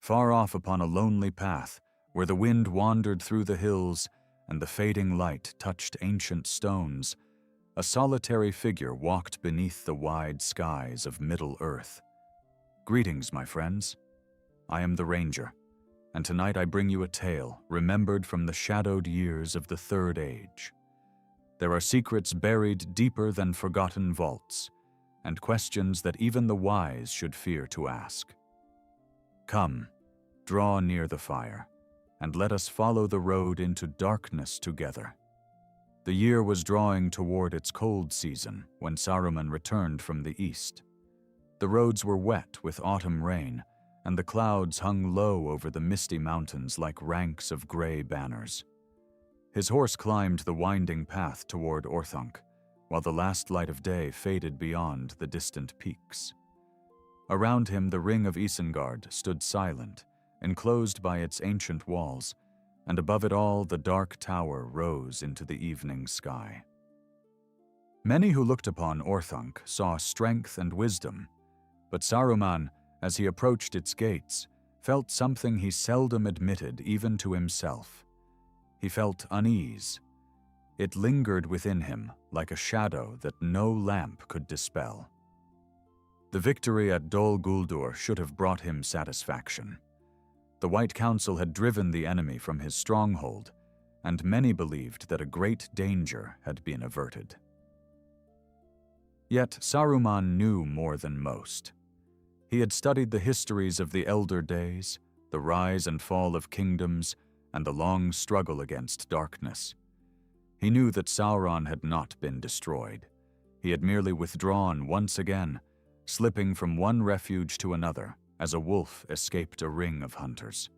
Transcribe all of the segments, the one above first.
Far off upon a lonely path, where the wind wandered through the hills and the fading light touched ancient stones, a solitary figure walked beneath the wide skies of Middle-earth. Greetings, my friends. I am the Ranger, and tonight I bring you a tale remembered from the shadowed years of the Third Age. There are secrets buried deeper than forgotten vaults, and questions that even the wise should fear to ask. Come, draw near the fire, and let us follow the road into darkness together. The year was drawing toward its cold season when Saruman returned from the east. The roads were wet with autumn rain, and the clouds hung low over the misty mountains like ranks of gray banners. His horse climbed the winding path toward Orthanc, while the last light of day faded beyond the distant peaks. Around him the ring of Isengard stood silent, enclosed by its ancient walls, and above it all the dark tower rose into the evening sky. Many who looked upon Orthanc saw strength and wisdom, but Saruman, as he approached its gates, felt something he seldom admitted even to himself. He felt unease. It lingered within him like a shadow that no lamp could dispel. The victory at Dol Guldur should have brought him satisfaction. The White Council had driven the enemy from his stronghold, and many believed that a great danger had been averted. Yet Saruman knew more than most. He had studied the histories of the Elder Days, the rise and fall of kingdoms, and the long struggle against darkness. He knew that Sauron had not been destroyed. He had merely withdrawn once again, slipping from one refuge to another, as a wolf escaped a ring of hunters.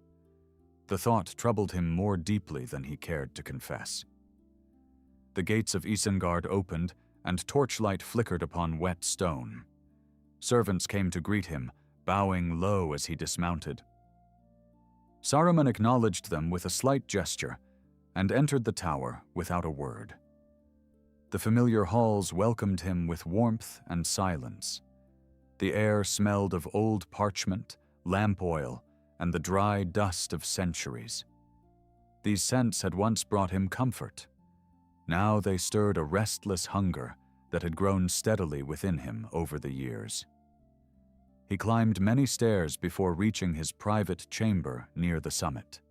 The thought troubled him more deeply than he cared to confess. The gates of Isengard opened, and torchlight flickered upon wet stone. Servants came to greet him, bowing low as he dismounted. Saruman acknowledged them with a slight gesture, and entered the tower without a word. The familiar halls welcomed him with warmth and silence. The air smelled of old parchment, lamp oil, and the dry dust of centuries. These scents had once brought him comfort. Now they stirred a restless hunger that had grown steadily within him over the years. He climbed many stairs before reaching his private chamber near the summit.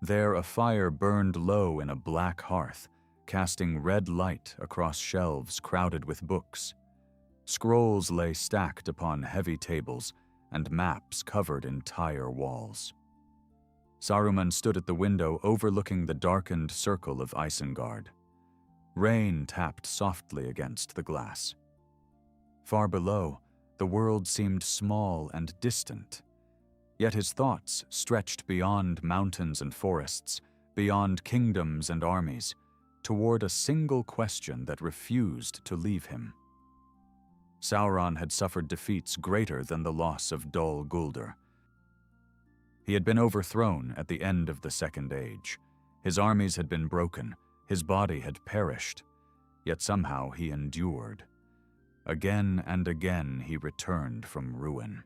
There a fire burned low in a black hearth, casting red light across shelves crowded with books. Scrolls lay stacked upon heavy tables, and maps covered entire walls. Saruman stood at the window overlooking the darkened circle of Isengard. Rain tapped softly against the glass. Far below, the world seemed small and distant. Yet his thoughts stretched beyond mountains and forests, beyond kingdoms and armies, toward a single question that refused to leave him. Sauron had suffered defeats greater than the loss of Dol Guldur. He had been overthrown at the end of the Second Age. His armies had been broken, his body had perished, yet somehow he endured. Again and again he returned from ruin.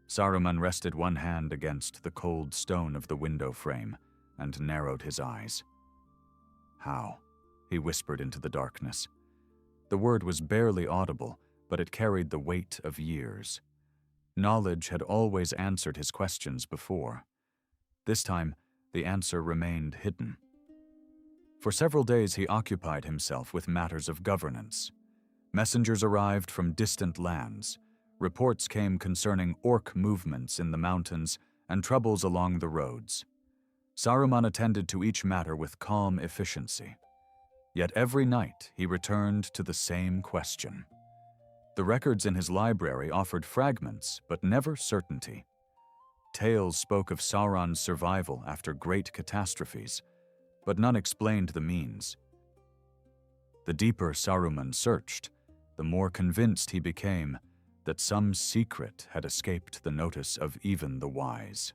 Saruman rested one hand against the cold stone of the window frame and narrowed his eyes. "How?" he whispered into the darkness. The word was barely audible, but it carried the weight of years. Knowledge had always answered his questions before. This time, the answer remained hidden. For several days he occupied himself with matters of governance. Messengers arrived from distant lands. Reports came concerning orc movements in the mountains and troubles along the roads. Saruman attended to each matter with calm efficiency. Yet every night he returned to the same question. The records in his library offered fragments, but never certainty. Tales spoke of Sauron's survival after great catastrophes, but none explained the means. The deeper Saruman searched, the more convinced he became that some secret had escaped the notice of even the wise.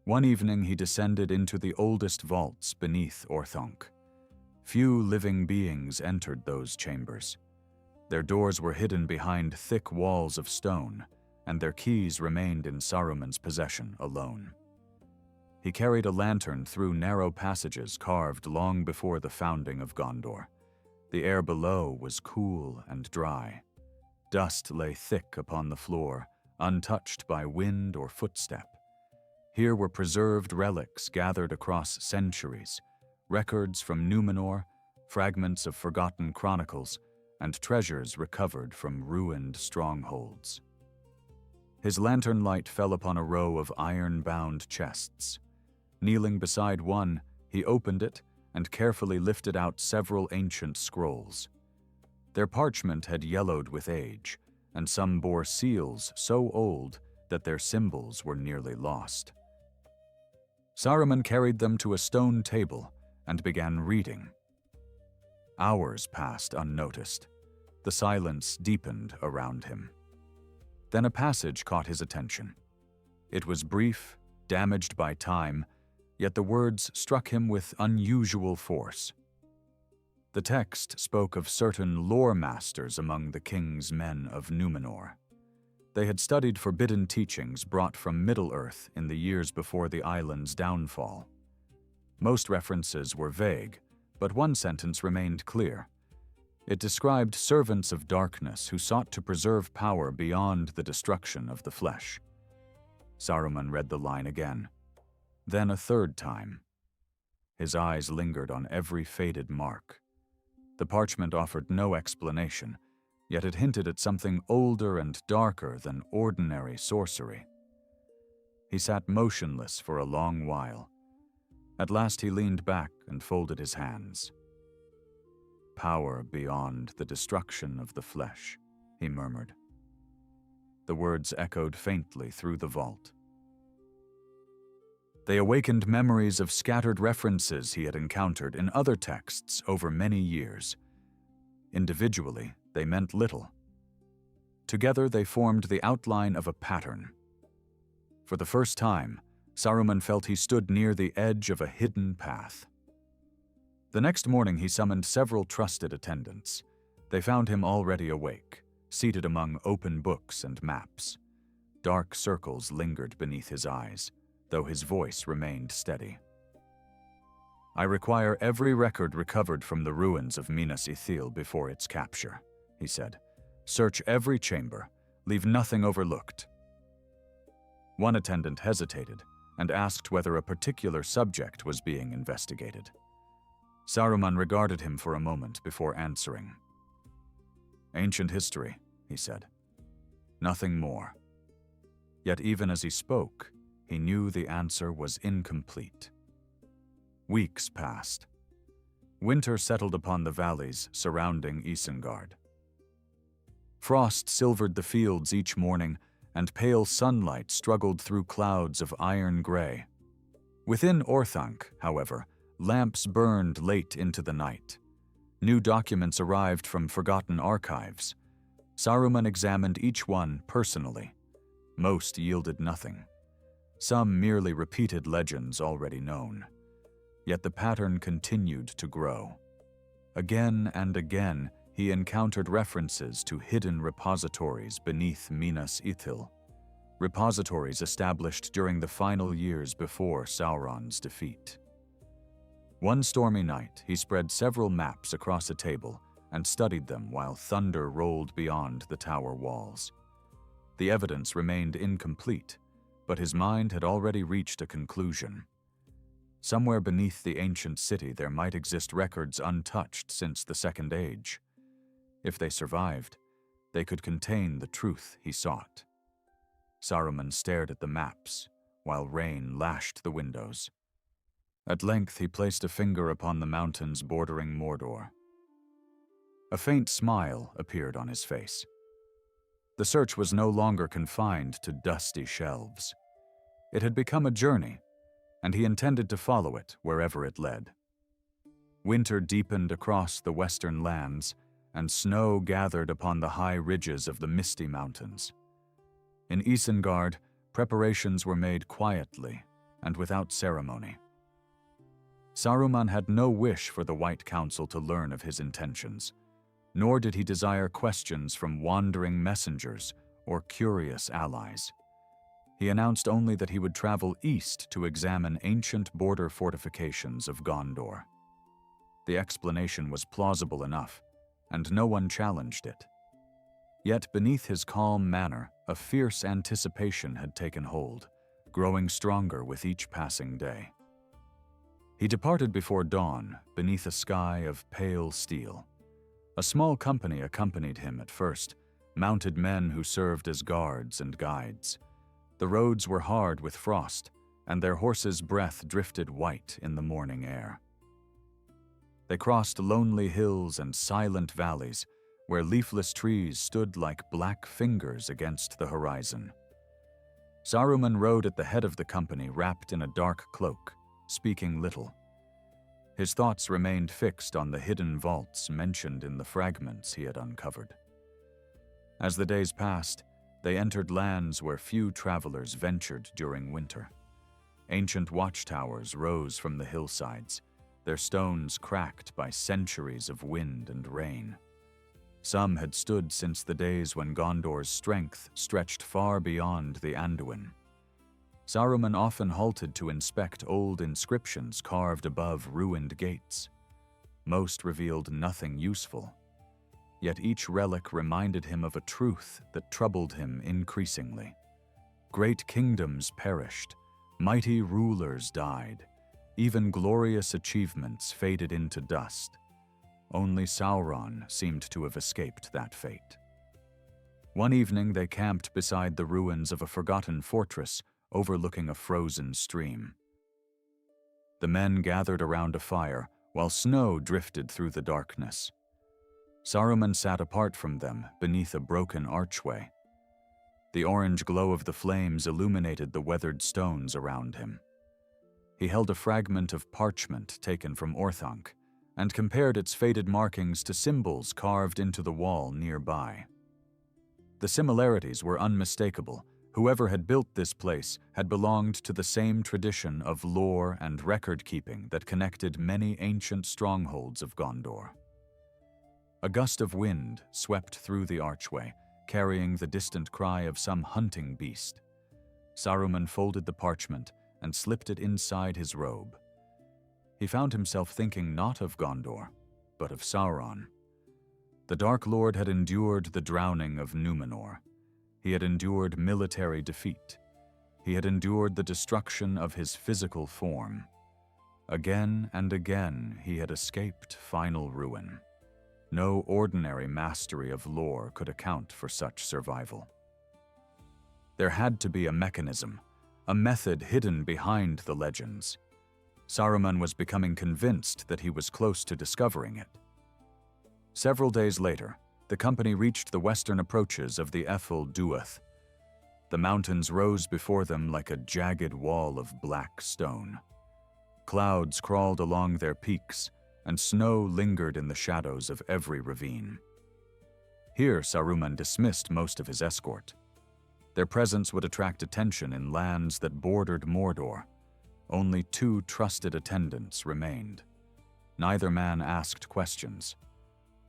One evening he descended into the oldest vaults beneath Orthanc. Few living beings entered those chambers. Their doors were hidden behind thick walls of stone, and their keys remained in Saruman's possession alone. He carried a lantern through narrow passages carved long before the founding of Gondor. The air below was cool and dry. Dust lay thick upon the floor, untouched by wind or footstep. Here were preserved relics gathered across centuries, records from Numenor, fragments of forgotten chronicles, and treasures recovered from ruined strongholds. His lantern light fell upon a row of iron-bound chests. Kneeling beside one, he opened it and carefully lifted out several ancient scrolls. Their parchment had yellowed with age, and some bore seals so old that their symbols were nearly lost. Saruman carried them to a stone table and began reading. Hours passed unnoticed. The silence deepened around him. Then a passage caught his attention. It was brief, damaged by time, yet the words struck him with unusual force. The text spoke of certain lore masters among the king's men of Numenor. They had studied forbidden teachings brought from Middle-earth in the years before the island's downfall. Most references were vague, but one sentence remained clear. It described servants of darkness who sought to preserve power beyond the destruction of the flesh. Saruman read the line again, then a third time. His eyes lingered on every faded mark. The parchment offered no explanation, yet it hinted at something older and darker than ordinary sorcery. He sat motionless for a long while. At last he leaned back and folded his hands. "Power beyond the destruction of the flesh," he murmured. The words echoed faintly through the vault. They awakened memories of scattered references he had encountered in other texts over many years. Individually, they meant little. Together, they formed the outline of a pattern. For the first time, Saruman felt he stood near the edge of a hidden path. The next morning, he summoned several trusted attendants. They found him already awake, seated among open books and maps. Dark circles lingered beneath his eyes, though his voice remained steady. "I require every record recovered from the ruins of Minas Ithil before its capture," he said. "Search every chamber, leave nothing overlooked." One attendant hesitated and asked whether a particular subject was being investigated. Saruman regarded him for a moment before answering. "Ancient history," he said. "Nothing more." Yet even as he spoke, he knew the answer was incomplete. Weeks passed. Winter settled upon the valleys surrounding Isengard. Frost silvered the fields each morning, and pale sunlight struggled through clouds of iron gray. Within Orthanc, however, lamps burned late into the night. New documents arrived from forgotten archives. Saruman examined each one personally. Most yielded nothing. Some merely repeated legends already known. Yet the pattern continued to grow. Again and again, he encountered references to hidden repositories beneath Minas Ithil, repositories established during the final years before Sauron's defeat. One stormy night, he spread several maps across a table and studied them while thunder rolled beyond the tower walls. The evidence remained incomplete, but his mind had already reached a conclusion. Somewhere beneath the ancient city there might exist records untouched since the Second Age. If they survived, they could contain the truth he sought. Saruman stared at the maps, while rain lashed the windows. At length he placed a finger upon the mountains bordering Mordor. A faint smile appeared on his face. The search was no longer confined to dusty shelves. It had become a journey, and he intended to follow it wherever it led. Winter deepened across the western lands, and snow gathered upon the high ridges of the Misty Mountains. In Isengard, preparations were made quietly and without ceremony. Saruman had no wish for the White Council to learn of his intentions, nor did he desire questions from wandering messengers or curious allies. He announced only that he would travel east to examine ancient border fortifications of Gondor. The explanation was plausible enough, and no one challenged it. Yet beneath his calm manner, a fierce anticipation had taken hold, growing stronger with each passing day. He departed before dawn, beneath a sky of pale steel. A small company accompanied him at first, mounted men who served as guards and guides. The roads were hard with frost, and their horses' breath drifted white in the morning air. They crossed lonely hills and silent valleys, where leafless trees stood like black fingers against the horizon. Saruman rode at the head of the company, wrapped in a dark cloak, speaking little. His thoughts remained fixed on the hidden vaults mentioned in the fragments he had uncovered. As the days passed, they entered lands where few travelers ventured during winter. Ancient watchtowers rose from the hillsides, their stones cracked by centuries of wind and rain. Some had stood since the days when Gondor's strength stretched far beyond the Anduin. Saruman often halted to inspect old inscriptions carved above ruined gates. Most revealed nothing useful, yet each relic reminded him of a truth that troubled him increasingly. Great kingdoms perished, mighty rulers died, even glorious achievements faded into dust. Only Sauron seemed to have escaped that fate. One evening they camped beside the ruins of a forgotten fortress overlooking a frozen stream. The men gathered around a fire while snow drifted through the darkness. Saruman sat apart from them beneath a broken archway. The orange glow of the flames illuminated the weathered stones around him. He held a fragment of parchment taken from Orthanc and compared its faded markings to symbols carved into the wall nearby. The similarities were unmistakable. Whoever had built this place had belonged to the same tradition of lore and record-keeping that connected many ancient strongholds of Gondor. A gust of wind swept through the archway, carrying the distant cry of some hunting beast. Saruman folded the parchment and slipped it inside his robe. He found himself thinking not of Gondor, but of Sauron. The Dark Lord had endured the drowning of Númenor. He had endured military defeat. He had endured the destruction of his physical form. Again and again he had escaped final ruin. No ordinary mastery of lore could account for such survival. There had to be a mechanism, a method hidden behind the legends. Saruman was becoming convinced that he was close to discovering it. Several days later, the company reached the western approaches of the Ethel Duath. The mountains rose before them like a jagged wall of black stone. Clouds crawled along their peaks, and snow lingered in the shadows of every ravine. Here Saruman dismissed most of his escort. Their presence would attract attention in lands that bordered Mordor. Only 2 trusted attendants remained. Neither man asked questions.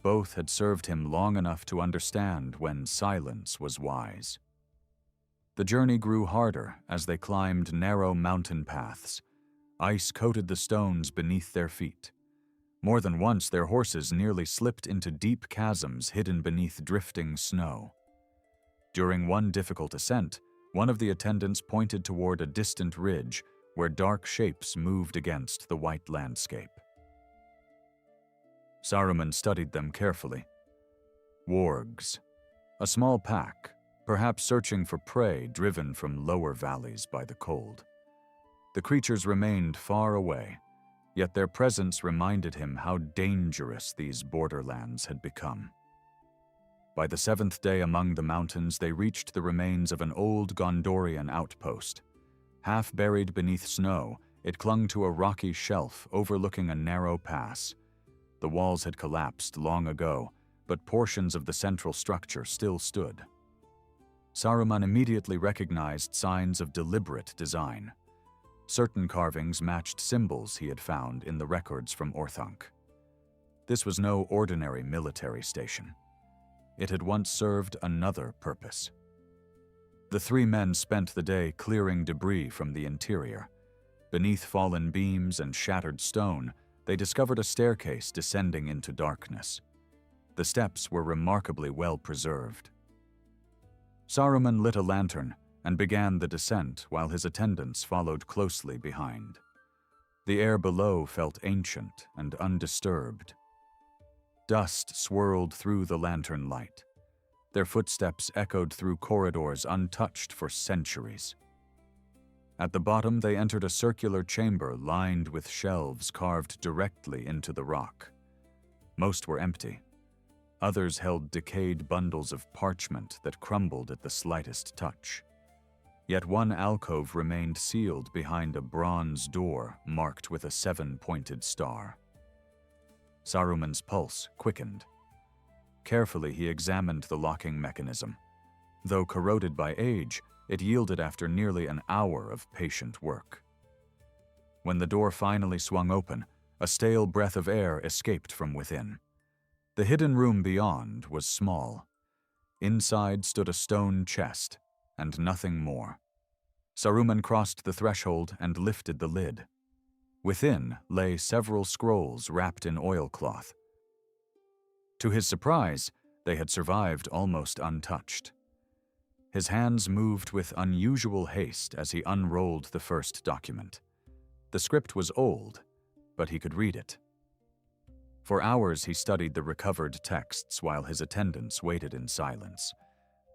Both had served him long enough to understand when silence was wise. The journey grew harder as they climbed narrow mountain paths. Ice coated the stones beneath their feet. More than once, their horses nearly slipped into deep chasms hidden beneath drifting snow. During one difficult ascent, one of the attendants pointed toward a distant ridge where dark shapes moved against the white landscape. Saruman studied them carefully. Wargs, a small pack, perhaps searching for prey driven from lower valleys by the cold. The creatures remained far away, yet their presence reminded him how dangerous these borderlands had become. By the 7th day among the mountains, they reached the remains of an old Gondorian outpost. Half buried beneath snow, it clung to a rocky shelf overlooking a narrow pass. The walls had collapsed long ago, but portions of the central structure still stood. Saruman immediately recognized signs of deliberate design. Certain carvings matched symbols he had found in the records from Orthanc. This was no ordinary military station. It had once served another purpose. The three men spent the day clearing debris from the interior. Beneath fallen beams and shattered stone, they discovered a staircase descending into darkness. The steps were remarkably well preserved. Saruman lit a lantern and began the descent while his attendants followed closely behind. The air below felt ancient and undisturbed. Dust swirled through the lantern light. Their footsteps echoed through corridors untouched for centuries. At the bottom, they entered a circular chamber lined with shelves carved directly into the rock. Most were empty. Others held decayed bundles of parchment that crumbled at the slightest touch. Yet one alcove remained sealed behind a bronze door marked with a 7-pointed star. Saruman's pulse quickened. Carefully, he examined the locking mechanism. Though corroded by age, it yielded after nearly an hour of patient work. When the door finally swung open, a stale breath of air escaped from within. The hidden room beyond was small. Inside stood a stone chest, and nothing more. Saruman crossed the threshold and lifted the lid. Within lay several scrolls wrapped in oilcloth. To his surprise, they had survived almost untouched. His hands moved with unusual haste as he unrolled the first document. The script was old, but he could read it. For hours he studied the recovered texts while his attendants waited in silence.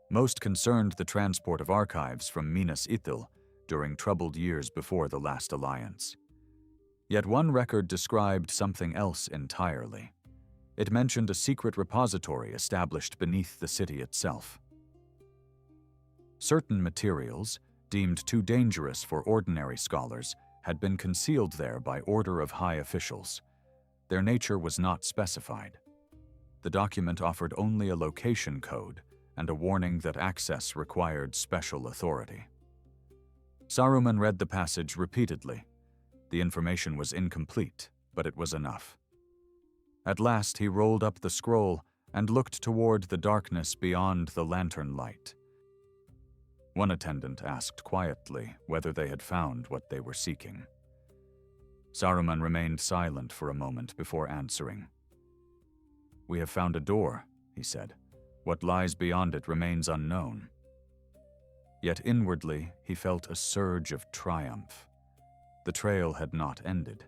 Most concerned the transport of archives from Minas Ithil during troubled years before the last alliance. Yet one record described something else entirely. It mentioned a secret repository established beneath the city itself. Certain materials, deemed too dangerous for ordinary scholars, had been concealed there by order of high officials. Their nature was not specified. The document offered only a location code and a warning that access required special authority. Saruman read the passage repeatedly. The information was incomplete, but it was enough. At last he rolled up the scroll and looked toward the darkness beyond the lantern light. One attendant asked quietly whether they had found what they were seeking. Saruman remained silent for a moment before answering. "We have found a door," he said. "What lies beyond it remains unknown." Yet inwardly he felt a surge of triumph. The trail had not ended.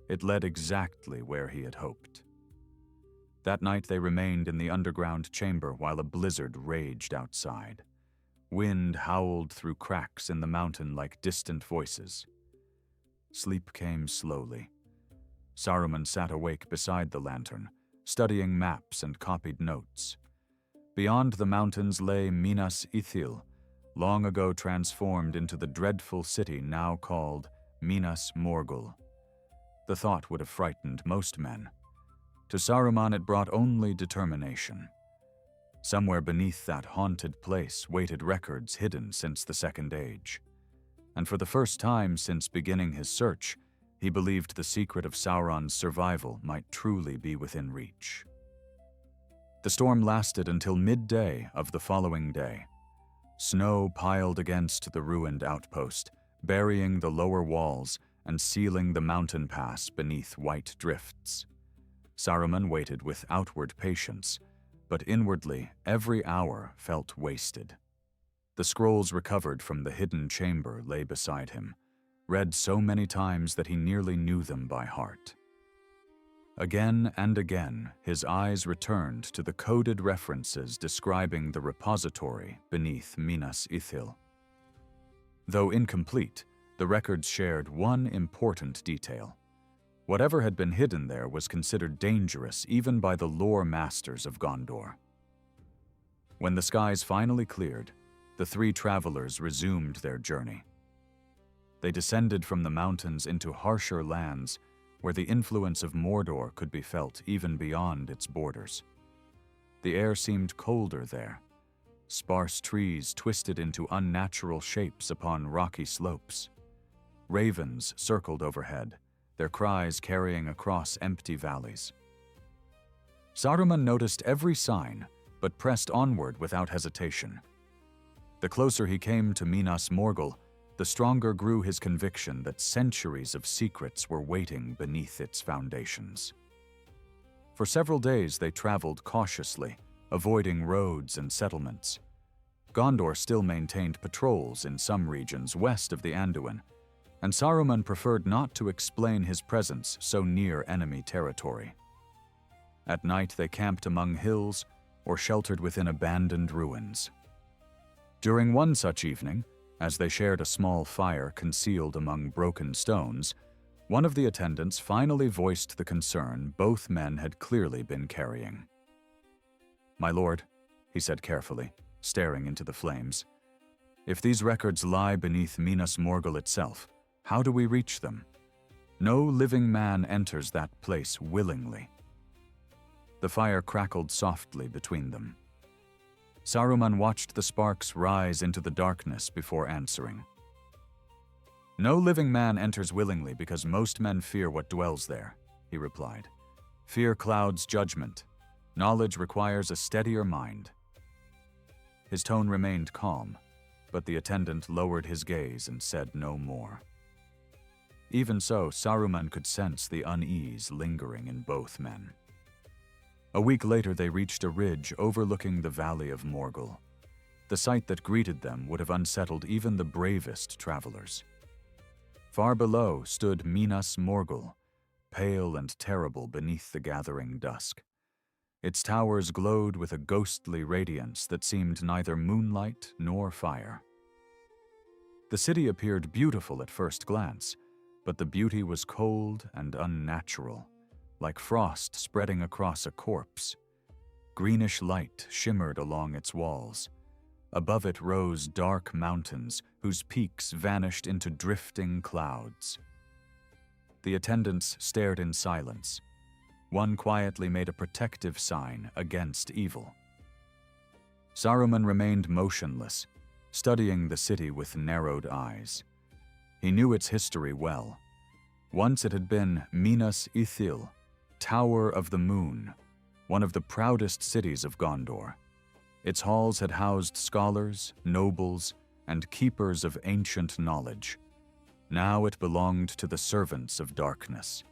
It led exactly where he had hoped. That night they remained in the underground chamber while a blizzard raged outside. Wind howled through cracks in the mountain like distant voices. Sleep came slowly. Saruman sat awake beside the lantern, studying maps and copied notes. Beyond the mountains lay Minas Ithil, long ago transformed into the dreadful city now called Minas Morgul. The thought would have frightened most men. To Saruman it brought only determination. Somewhere beneath that haunted place waited records hidden since the Second Age. And for the first time since beginning his search, he believed the secret of Sauron's survival might truly be within reach. The storm lasted until midday of the following day. Snow piled against the ruined outpost, burying the lower walls and sealing the mountain pass beneath white drifts. Saruman waited with outward patience, but inwardly every hour felt wasted. The scrolls recovered from the hidden chamber lay beside him, read so many times that he nearly knew them by heart. Again and again, his eyes returned to the coded references describing the repository beneath Minas Ithil. Though incomplete, the records shared one important detail. Whatever had been hidden there was considered dangerous even by the lore masters of Gondor. When the skies finally cleared, the three travelers resumed their journey. They descended from the mountains into harsher lands where the influence of Mordor could be felt even beyond its borders. The air seemed colder there. Sparse trees twisted into unnatural shapes upon rocky slopes. Ravens circled overhead, their cries carrying across empty valleys. Saruman noticed every sign, but pressed onward without hesitation. The closer he came to Minas Morgul, the stronger grew his conviction that centuries of secrets were waiting beneath its foundations. For several days they traveled cautiously, avoiding roads and settlements. Gondor still maintained patrols in some regions west of the Anduin, and Saruman preferred not to explain his presence so near enemy territory. At night they camped among hills or sheltered within abandoned ruins. During one such evening, as they shared a small fire concealed among broken stones, one of the attendants finally voiced the concern both men had clearly been carrying. "My lord," he said carefully, staring into the flames, "if these records lie beneath Minas Morgul itself, how do we reach them? No living man enters that place willingly." The fire crackled softly between them. Saruman watched the sparks rise into the darkness before answering. "No living man enters willingly because most men fear what dwells there," he replied. "Fear clouds judgment. Knowledge requires a steadier mind." His tone remained calm, but the attendant lowered his gaze and said no more. Even so, Saruman could sense the unease lingering in both men. A week later they reached a ridge overlooking the Valley of Morgul. The sight that greeted them would have unsettled even the bravest travelers. Far below stood Minas Morgul, pale and terrible beneath the gathering dusk. Its towers glowed with a ghostly radiance that seemed neither moonlight nor fire. The city appeared beautiful at first glance, but the beauty was cold and unnatural, like frost spreading across a corpse. Greenish light shimmered along its walls. Above it rose dark mountains whose peaks vanished into drifting clouds. The attendants stared in silence. One quietly made a protective sign against evil. Saruman remained motionless, studying the city with narrowed eyes. He knew its history well. Once it had been Minas Ithil, Tower of the Moon, one of the proudest cities of Gondor. Its halls had housed scholars, nobles, and keepers of ancient knowledge. Now it belonged to the servants of darkness.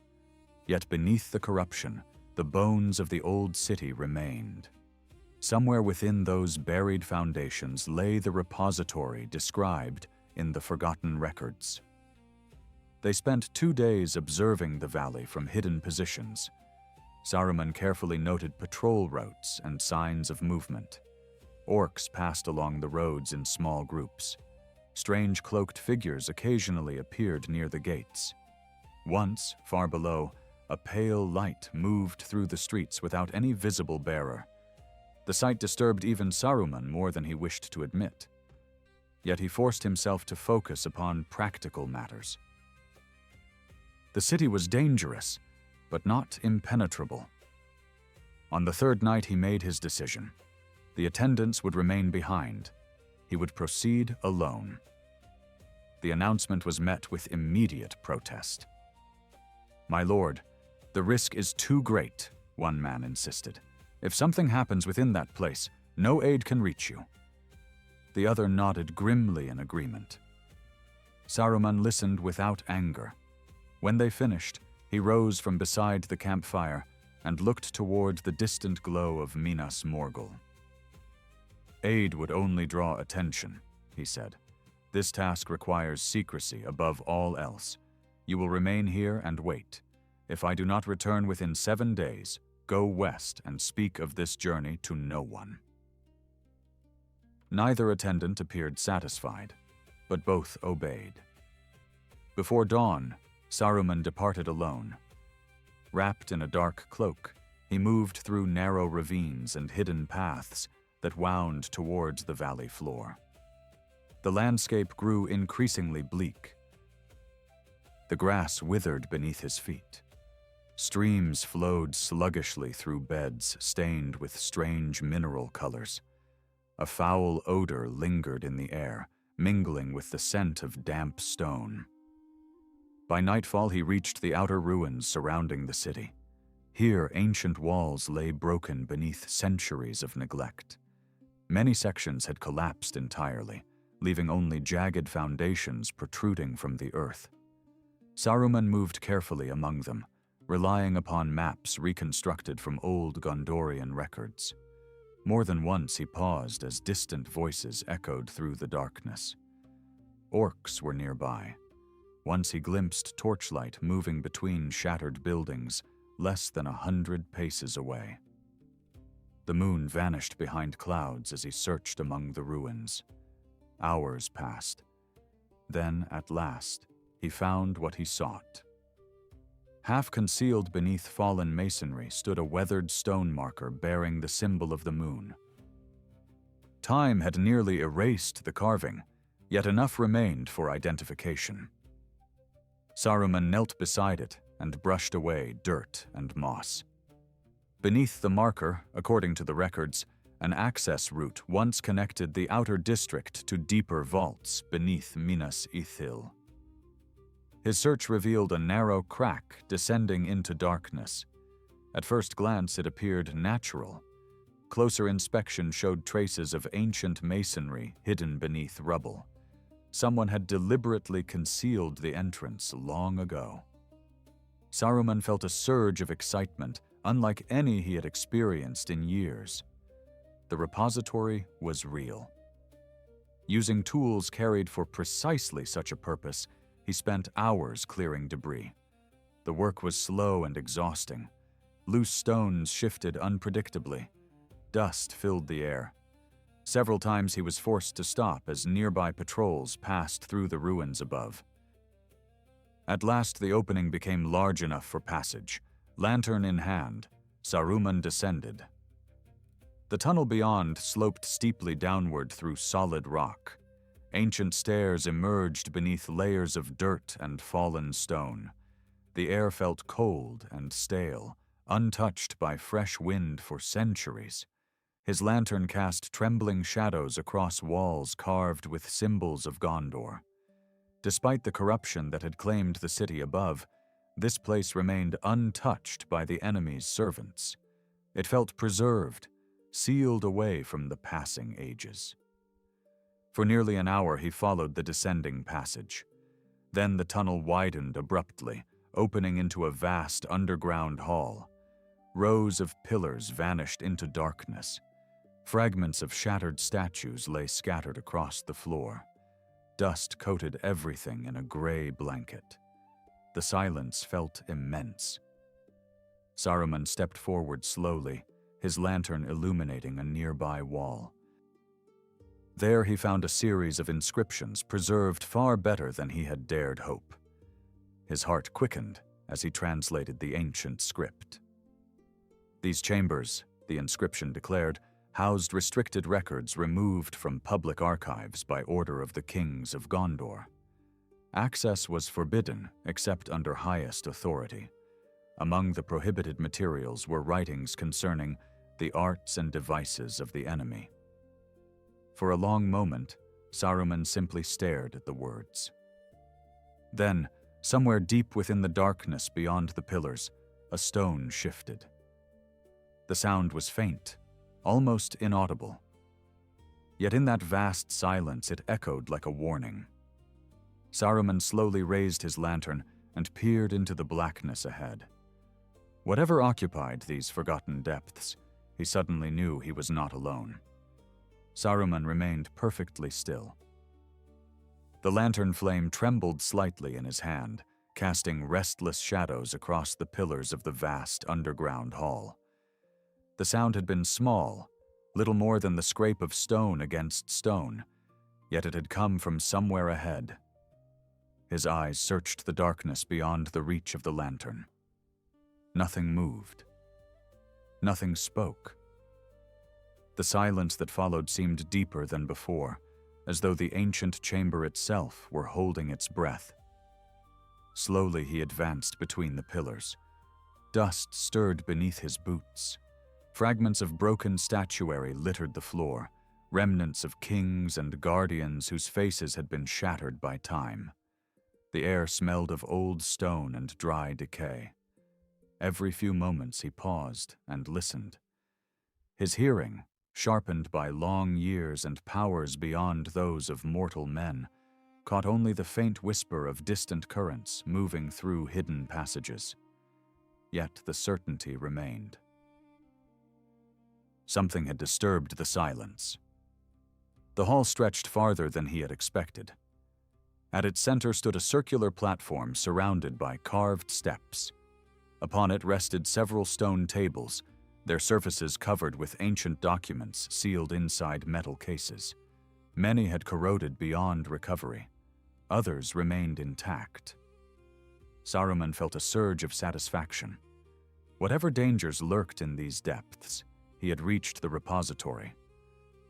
Yet beneath the corruption, the bones of the old city remained. Somewhere within those buried foundations lay the repository described in the forgotten records. They spent 2 days observing the valley from hidden positions. Saruman carefully noted patrol routes and signs of movement. Orcs passed along the roads in small groups. Strange cloaked figures occasionally appeared near the gates. Once, far below, a pale light moved through the streets without any visible bearer. The sight disturbed even Saruman more than he wished to admit. Yet he forced himself to focus upon practical matters. The city was dangerous, but not impenetrable. On the 3rd night he made his decision. The attendants would remain behind. He would proceed alone. The announcement was met with immediate protest. "My lord, the risk is too great," one man insisted. "If something happens within that place, no aid can reach you." The other nodded grimly in agreement. Saruman listened without anger. When they finished, he rose from beside the campfire and looked toward the distant glow of Minas Morgul. "Aid would only draw attention," he said. "This task requires secrecy above all else. You will remain here and wait. If I do not return within 7 days, go west and speak of this journey to no one." Neither attendant appeared satisfied, but both obeyed. Before dawn, Saruman departed alone. Wrapped in a dark cloak, he moved through narrow ravines and hidden paths that wound towards the valley floor. The landscape grew increasingly bleak. The grass withered beneath his feet. Streams flowed sluggishly through beds stained with strange mineral colors. A foul odor lingered in the air, mingling with the scent of damp stone. By nightfall he reached the outer ruins surrounding the city. Here ancient walls lay broken beneath centuries of neglect. Many sections had collapsed entirely, leaving only jagged foundations protruding from the earth. Saruman moved carefully among them, relying upon maps reconstructed from old Gondorian records. More than once he paused as distant voices echoed through the darkness. Orcs were nearby. Once he glimpsed torchlight moving between shattered buildings, less than 100 paces away. The moon vanished behind clouds as he searched among the ruins. Hours passed. Then, at last, he found what he sought. Half concealed beneath fallen masonry stood a weathered stone marker bearing the symbol of the moon. Time had nearly erased the carving, yet enough remained for identification. Saruman knelt beside it and brushed away dirt and moss. Beneath the marker, according to the records, an access route once connected the outer district to deeper vaults beneath Minas Ithil. His search revealed a narrow crack descending into darkness. At first glance, it appeared natural. Closer inspection showed traces of ancient masonry hidden beneath rubble. Someone had deliberately concealed the entrance long ago. Saruman felt a surge of excitement, unlike any he had experienced in years. The repository was real. Using tools carried for precisely such a purpose, he spent hours clearing debris. The work was slow and exhausting. Loose stones shifted unpredictably. Dust filled the air. Several times he was forced to stop as nearby patrols passed through the ruins above. At last the opening became large enough for passage. Lantern in hand, Saruman descended. The tunnel beyond sloped steeply downward through solid rock. Ancient stairs emerged beneath layers of dirt and fallen stone. The air felt cold and stale, untouched by fresh wind for centuries. His lantern cast trembling shadows across walls carved with symbols of Gondor. Despite the corruption that had claimed the city above, this place remained untouched by the enemy's servants. It felt preserved, sealed away from the passing ages. For nearly an hour he followed the descending passage. Then the tunnel widened abruptly, opening into a vast underground hall. Rows of pillars vanished into darkness. Fragments of shattered statues lay scattered across the floor. Dust coated everything in a gray blanket. The silence felt immense. Saruman stepped forward slowly, his lantern illuminating a nearby wall. There he found a series of inscriptions preserved far better than he had dared hope. His heart quickened as he translated the ancient script. These chambers, the inscription declared, housed restricted records removed from public archives by order of the kings of Gondor. Access was forbidden except under highest authority. Among the prohibited materials were writings concerning the arts and devices of the enemy. For a long moment, Saruman simply stared at the words. Then, somewhere deep within the darkness beyond the pillars, a stone shifted. The sound was faint, almost inaudible. Yet in that vast silence it echoed like a warning. Saruman slowly raised his lantern and peered into the blackness ahead. Whatever occupied these forgotten depths, he suddenly knew he was not alone. Saruman remained perfectly still. The lantern flame trembled slightly in his hand, casting restless shadows across the pillars of the vast underground hall. The sound had been small, little more than the scrape of stone against stone, yet it had come from somewhere ahead. His eyes searched the darkness beyond the reach of the lantern. Nothing moved. Nothing spoke. The silence that followed seemed deeper than before, as though the ancient chamber itself were holding its breath. Slowly he advanced between the pillars. Dust stirred beneath his boots. Fragments of broken statuary littered the floor, remnants of kings and guardians whose faces had been shattered by time. The air smelled of old stone and dry decay. Every few moments he paused and listened. His hearing, sharpened by long years and powers beyond those of mortal men, caught only the faint whisper of distant currents moving through hidden passages. Yet the certainty remained. Something had disturbed the silence. The hall stretched farther than he had expected. At its center stood a circular platform surrounded by carved steps. Upon it rested several stone tables, their surfaces covered with ancient documents sealed inside metal cases. Many had corroded beyond recovery. Others remained intact. Saruman felt a surge of satisfaction. Whatever dangers lurked in these depths, he had reached the repository.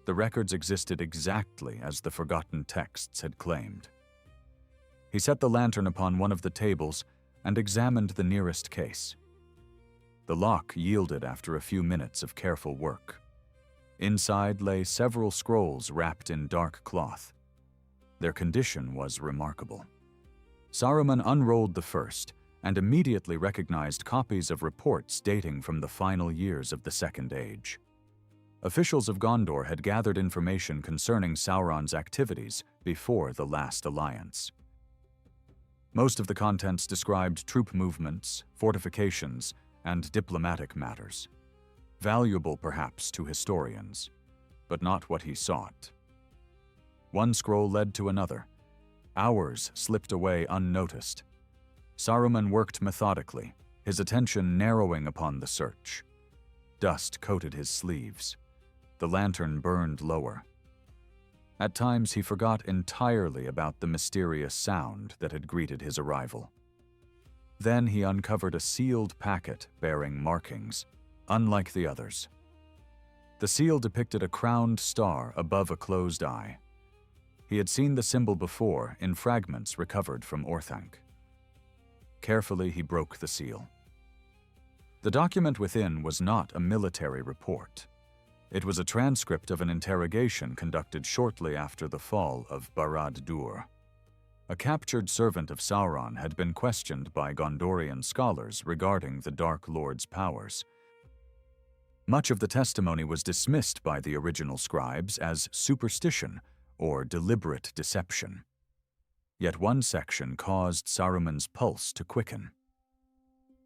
The records existed exactly as the forgotten texts had claimed. He set the lantern upon one of the tables and examined the nearest case. The lock yielded after a few minutes of careful work. Inside lay several scrolls wrapped in dark cloth. Their condition was remarkable. Saruman unrolled the first and immediately recognized copies of reports dating from the final years of the Second Age. Officials of Gondor had gathered information concerning Sauron's activities before the last alliance. Most of the contents described troop movements, fortifications, and diplomatic matters. Valuable, perhaps, to historians, but not what he sought. One scroll led to another. Hours slipped away unnoticed. Saruman worked methodically, his attention narrowing upon the search. Dust coated his sleeves. The lantern burned lower. At times he forgot entirely about the mysterious sound that had greeted his arrival. Then he uncovered a sealed packet bearing markings, unlike the others. The seal depicted a crowned star above a closed eye. He had seen the symbol before in fragments recovered from Orthanc. Carefully he broke the seal. The document within was not a military report. It was a transcript of an interrogation conducted shortly after the fall of Barad-dûr. A captured servant of Sauron had been questioned by Gondorian scholars regarding the Dark Lord's powers. Much of the testimony was dismissed by the original scribes as superstition or deliberate deception. Yet one section caused Saruman's pulse to quicken.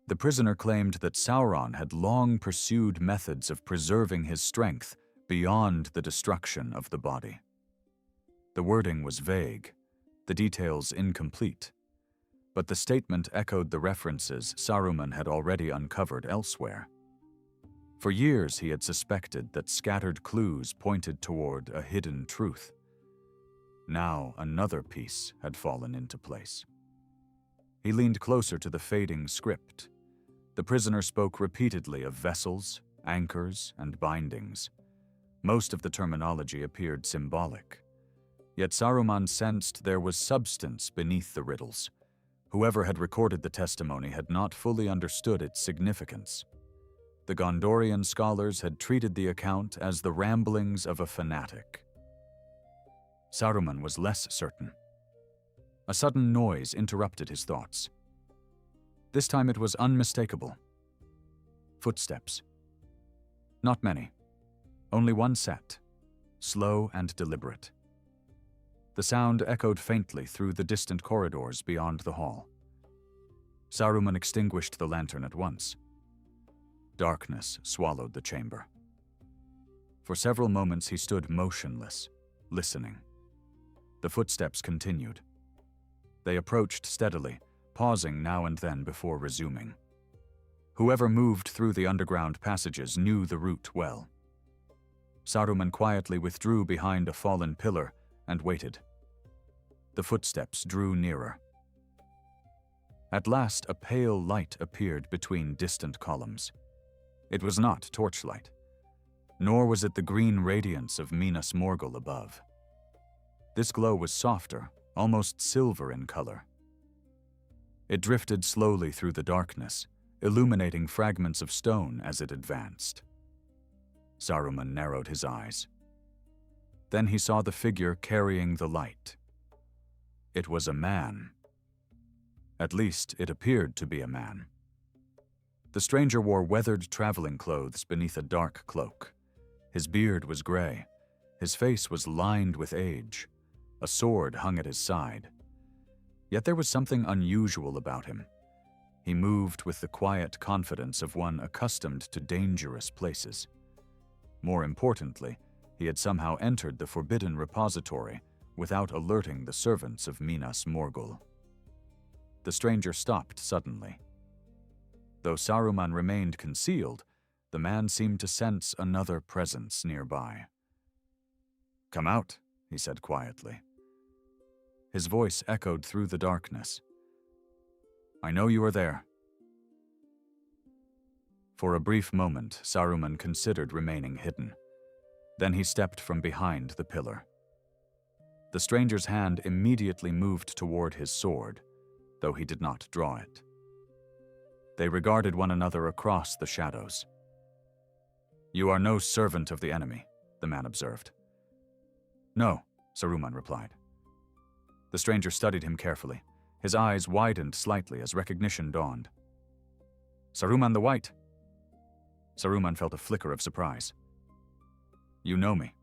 The prisoner claimed that Sauron had long pursued methods of preserving his strength beyond the destruction of the body. The wording was vague, the details incomplete, but the statement echoed the references Saruman had already uncovered elsewhere. For years he had suspected that scattered clues pointed toward a hidden truth. Now another piece had fallen into place. He leaned closer to the fading script. The prisoner spoke repeatedly of vessels, anchors, and bindings. Most of the terminology appeared symbolic. Yet Saruman sensed there was substance beneath the riddles. Whoever had recorded the testimony had not fully understood its significance. The Gondorian scholars had treated the account as the ramblings of a fanatic. Saruman was less certain. A sudden noise interrupted his thoughts. This time it was unmistakable. Footsteps. Not many. Only one set, slow and deliberate. The sound echoed faintly through the distant corridors beyond the hall. Saruman extinguished the lantern at once. Darkness swallowed the chamber. For several moments he stood motionless, listening. The footsteps continued. They approached steadily, pausing now and then before resuming. Whoever moved through the underground passages knew the route well. Saruman quietly withdrew behind a fallen pillar and waited. The footsteps drew nearer. At last, a pale light appeared between distant columns. It was not torchlight, nor was it the green radiance of Minas Morgul above. This glow was softer, almost silver in color. It drifted slowly through the darkness, illuminating fragments of stone as it advanced. Saruman narrowed his eyes. Then he saw the figure carrying the light. It was a man. At least, it appeared to be a man. The stranger wore weathered traveling clothes beneath a dark cloak. His beard was gray. His face was lined with age. A sword hung at his side. Yet there was something unusual about him. He moved with the quiet confidence of one accustomed to dangerous places. More importantly, he had somehow entered the forbidden repository without alerting the servants of Minas Morgul. The stranger stopped suddenly. Though Saruman remained concealed, the man seemed to sense another presence nearby. "Come out," he said quietly. His voice echoed through the darkness. "I know you are there." For a brief moment, Saruman considered remaining hidden. Then he stepped from behind the pillar. The stranger's hand immediately moved toward his sword, though he did not draw it. They regarded one another across the shadows. "You are no servant of the enemy," the man observed. "No," Saruman replied. The stranger studied him carefully. His eyes widened slightly as recognition dawned. "Saruman the White." Saruman felt a flicker of surprise. "You know me."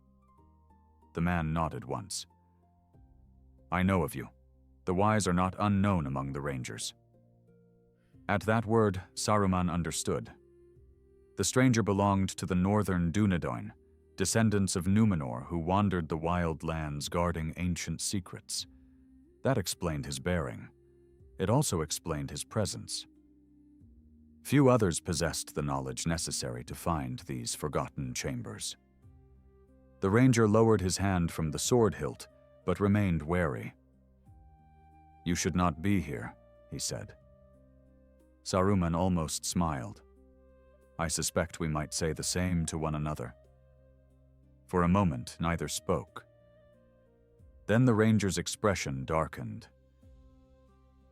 The man nodded once. "I know of you. The wise are not unknown among the Rangers." At that word, Saruman understood. The stranger belonged to the northern Dunedain, descendants of Numenor who wandered the wild lands guarding ancient secrets. That explained his bearing. It also explained his presence. Few others possessed the knowledge necessary to find these forgotten chambers. The ranger lowered his hand from the sword hilt, but remained wary. "You should not be here," he said. Saruman almost smiled. "I suspect we might say the same to one another." For a moment, neither spoke. Then the ranger's expression darkened.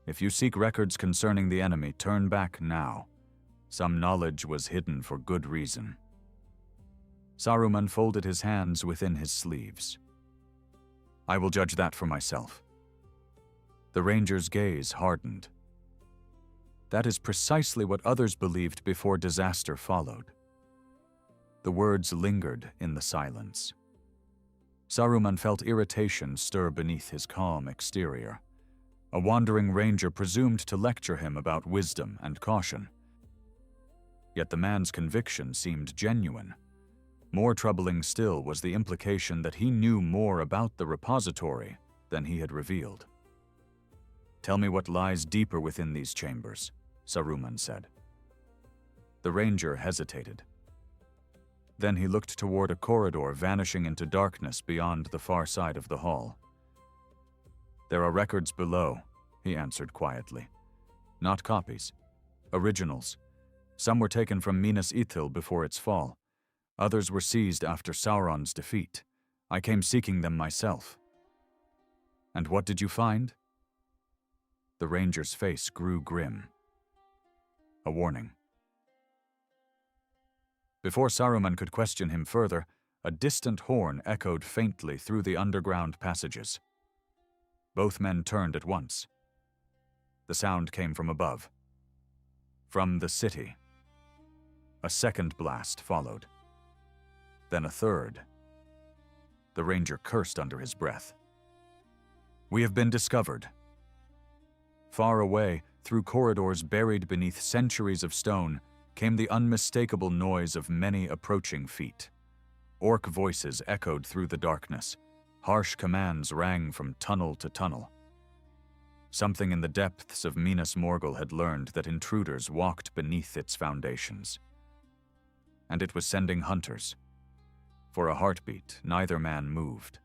"If you seek records concerning the enemy, turn back now. Some knowledge was hidden for good reason." Saruman folded his hands within his sleeves. "I will judge that for myself." The ranger's gaze hardened. That is precisely what others believed before disaster followed. The words lingered in the silence. Saruman felt irritation stir beneath his calm exterior. A wandering ranger presumed to lecture him about wisdom and caution. Yet the man's conviction seemed genuine. More troubling still was the implication that he knew more about the repository than he had revealed. "Tell me what lies deeper within these chambers," Saruman said. The ranger hesitated. Then he looked toward a corridor vanishing into darkness beyond the far side of the hall. "There are records below," he answered quietly. "Not copies. Originals. Some were taken from Minas Ithil before its fall. Others were seized after Sauron's defeat. I came seeking them myself." "And what did you find?" The ranger's face grew grim. "A warning." Before Saruman could question him further, a distant horn echoed faintly through the underground passages. Both men turned at once. The sound came from above. From the city. A second blast followed. Then a third. The ranger cursed under his breath. "We have been discovered." Far away, through corridors buried beneath centuries of stone, came the unmistakable noise of many approaching feet. Orc voices echoed through the darkness. Harsh commands rang from tunnel to tunnel. Something in the depths of Minas Morgul had learned that intruders walked beneath its foundations. And it was sending hunters. For a heartbeat, neither man moved.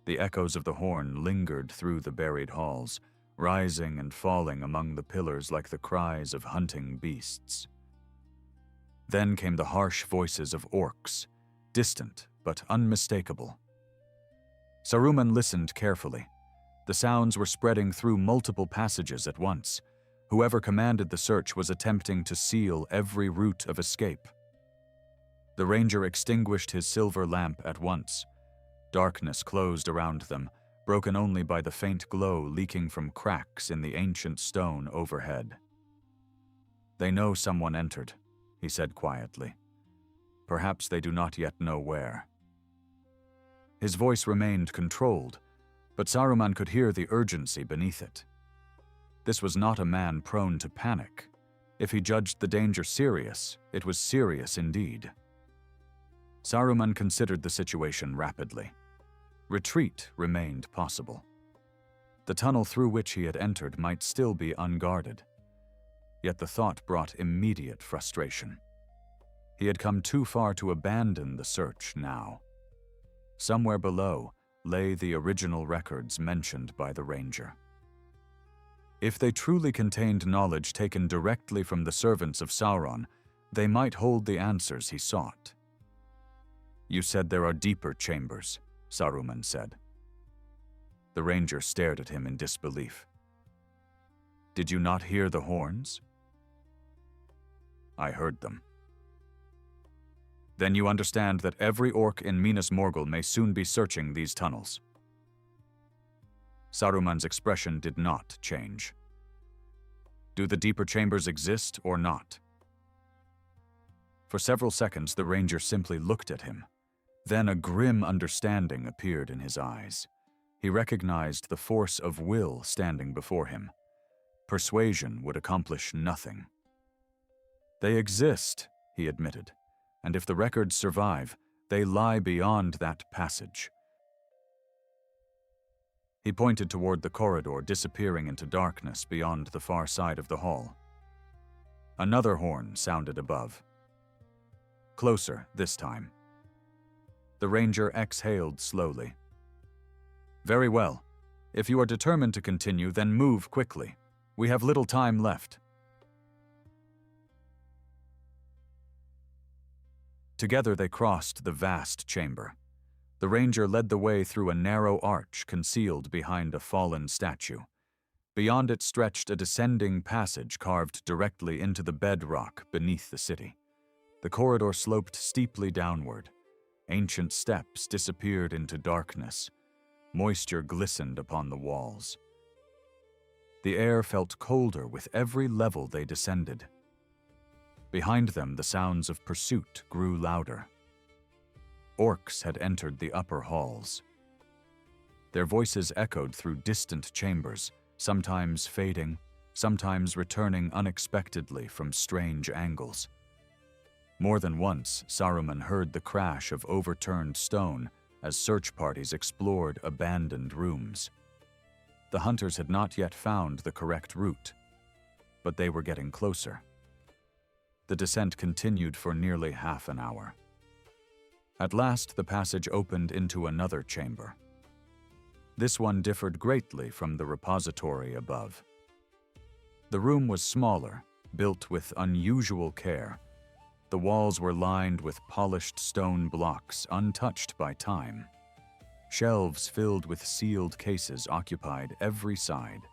The echoes of the horn lingered through the buried halls, rising and falling among the pillars like the cries of hunting beasts. Then came the harsh voices of orcs, distant but unmistakable. Saruman listened carefully. The sounds were spreading through multiple passages at once. Whoever commanded the search was attempting to seal every route of escape. The ranger extinguished his silver lamp at once. Darkness closed around them, broken only by the faint glow leaking from cracks in the ancient stone overhead. "They know someone entered," he said quietly. Perhaps they do not yet know where." His voice remained controlled, but Saruman could hear the urgency beneath it. This was not a man prone to panic. If he judged the danger serious, it was serious indeed. Saruman considered the situation rapidly. Retreat remained possible. The tunnel through which he had entered might still be unguarded. Yet the thought brought immediate frustration. He had come too far to abandon the search now. Somewhere below lay the original records mentioned by the ranger. If they truly contained knowledge taken directly from the servants of Sauron, they might hold the answers he sought. "You said there are deeper chambers," Saruman said. The ranger stared at him in disbelief. "Did you not hear the horns?" "I heard them." "Then you understand that every orc in Minas Morgul may soon be searching these tunnels." Saruman's expression did not change. "Do the deeper chambers exist or not?" For several seconds, the ranger simply looked at him. Then a grim understanding appeared in his eyes. He recognized the force of will standing before him. Persuasion would accomplish nothing. "They exist," he admitted, "and if the records survive, they lie beyond that passage." He pointed toward the corridor disappearing into darkness beyond the far side of the hall. Another horn sounded above. Closer this time. The ranger exhaled slowly. "Very well. If you are determined to continue, then move quickly. We have little time left." Together they crossed the vast chamber. The ranger led the way through a narrow arch concealed behind a fallen statue. Beyond it stretched a descending passage carved directly into the bedrock beneath the city. The corridor sloped steeply downward. Ancient steps disappeared into darkness. Moisture glistened upon the walls. The air felt colder with every level they descended. Behind them, the sounds of pursuit grew louder. Orcs had entered the upper halls. Their voices echoed through distant chambers, sometimes fading, sometimes returning unexpectedly from strange angles. More than once, Saruman heard the crash of overturned stone as search parties explored abandoned rooms. The hunters had not yet found the correct route, but they were getting closer. The descent continued for nearly half an hour. At last, the passage opened into another chamber. This one differed greatly from the repository above. The room was smaller, built with unusual care. The walls were lined with polished stone blocks untouched by time. Shelves filled with sealed cases occupied every side.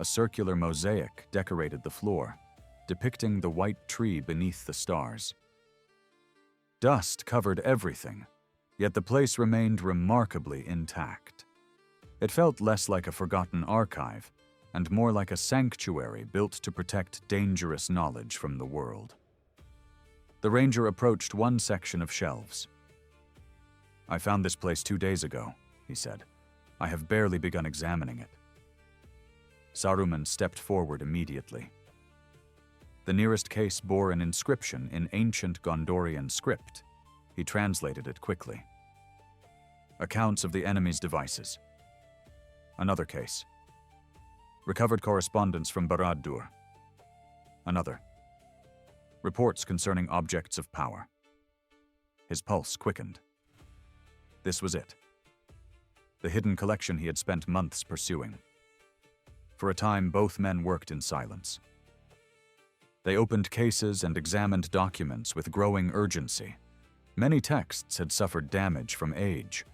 A circular mosaic decorated the floor, depicting the white tree beneath the stars. Dust covered everything, yet the place remained remarkably intact. It felt less like a forgotten archive and more like a sanctuary built to protect dangerous knowledge from the world. The ranger approached one section of shelves. "I found this place 2 days ago," he said. "I have barely begun examining it." Saruman stepped forward immediately. The nearest case bore an inscription in ancient Gondorian script. He translated it quickly. "Accounts of the enemy's devices." Another case. "Recovered correspondence from Barad-dûr." Another. "Reports concerning objects of power." His pulse quickened. This was it. The hidden collection he had spent months pursuing. For a time, both men worked in silence. They opened cases and examined documents with growing urgency. Many texts had suffered damage from age.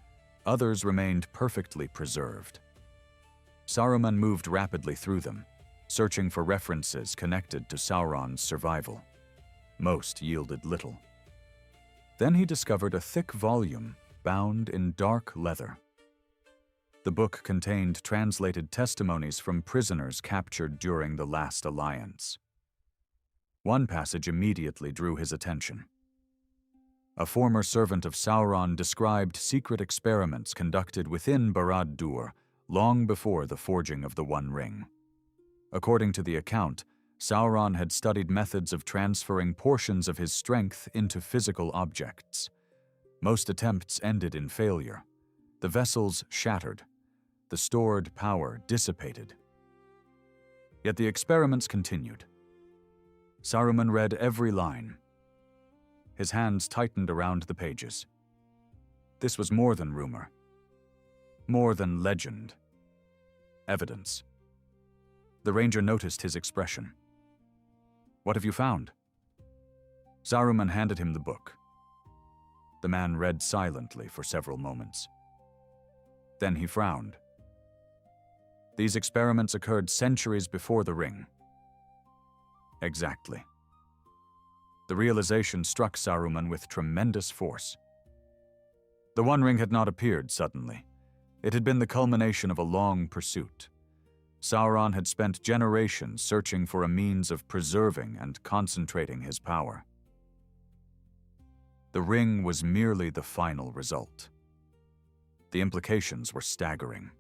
Others remained perfectly preserved. Saruman moved rapidly through them, searching for references connected to Sauron's survival. Most yielded little. Then he discovered a thick volume bound in dark leather. The book contained translated testimonies from prisoners captured during the last alliance. One passage immediately drew his attention. A former servant of Sauron described secret experiments conducted within Barad-dûr long before the forging of the One Ring. According to the account, Sauron had studied methods of transferring portions of his strength into physical objects. Most attempts ended in failure. The vessels shattered. The stored power dissipated. Yet the experiments continued. Saruman read every line. His hands tightened around the pages. This was more than rumor. More than legend. Evidence. The ranger noticed his expression. "What have you found?" Saruman handed him the book. The man read silently for several moments. Then he frowned. These experiments occurred centuries before the ring. Exactly. The realization struck Saruman with tremendous force. The One Ring had not appeared suddenly. It had been the culmination of a long pursuit. Sauron had spent generations searching for a means of preserving and concentrating his power. The ring was merely the final result. The implications were staggering.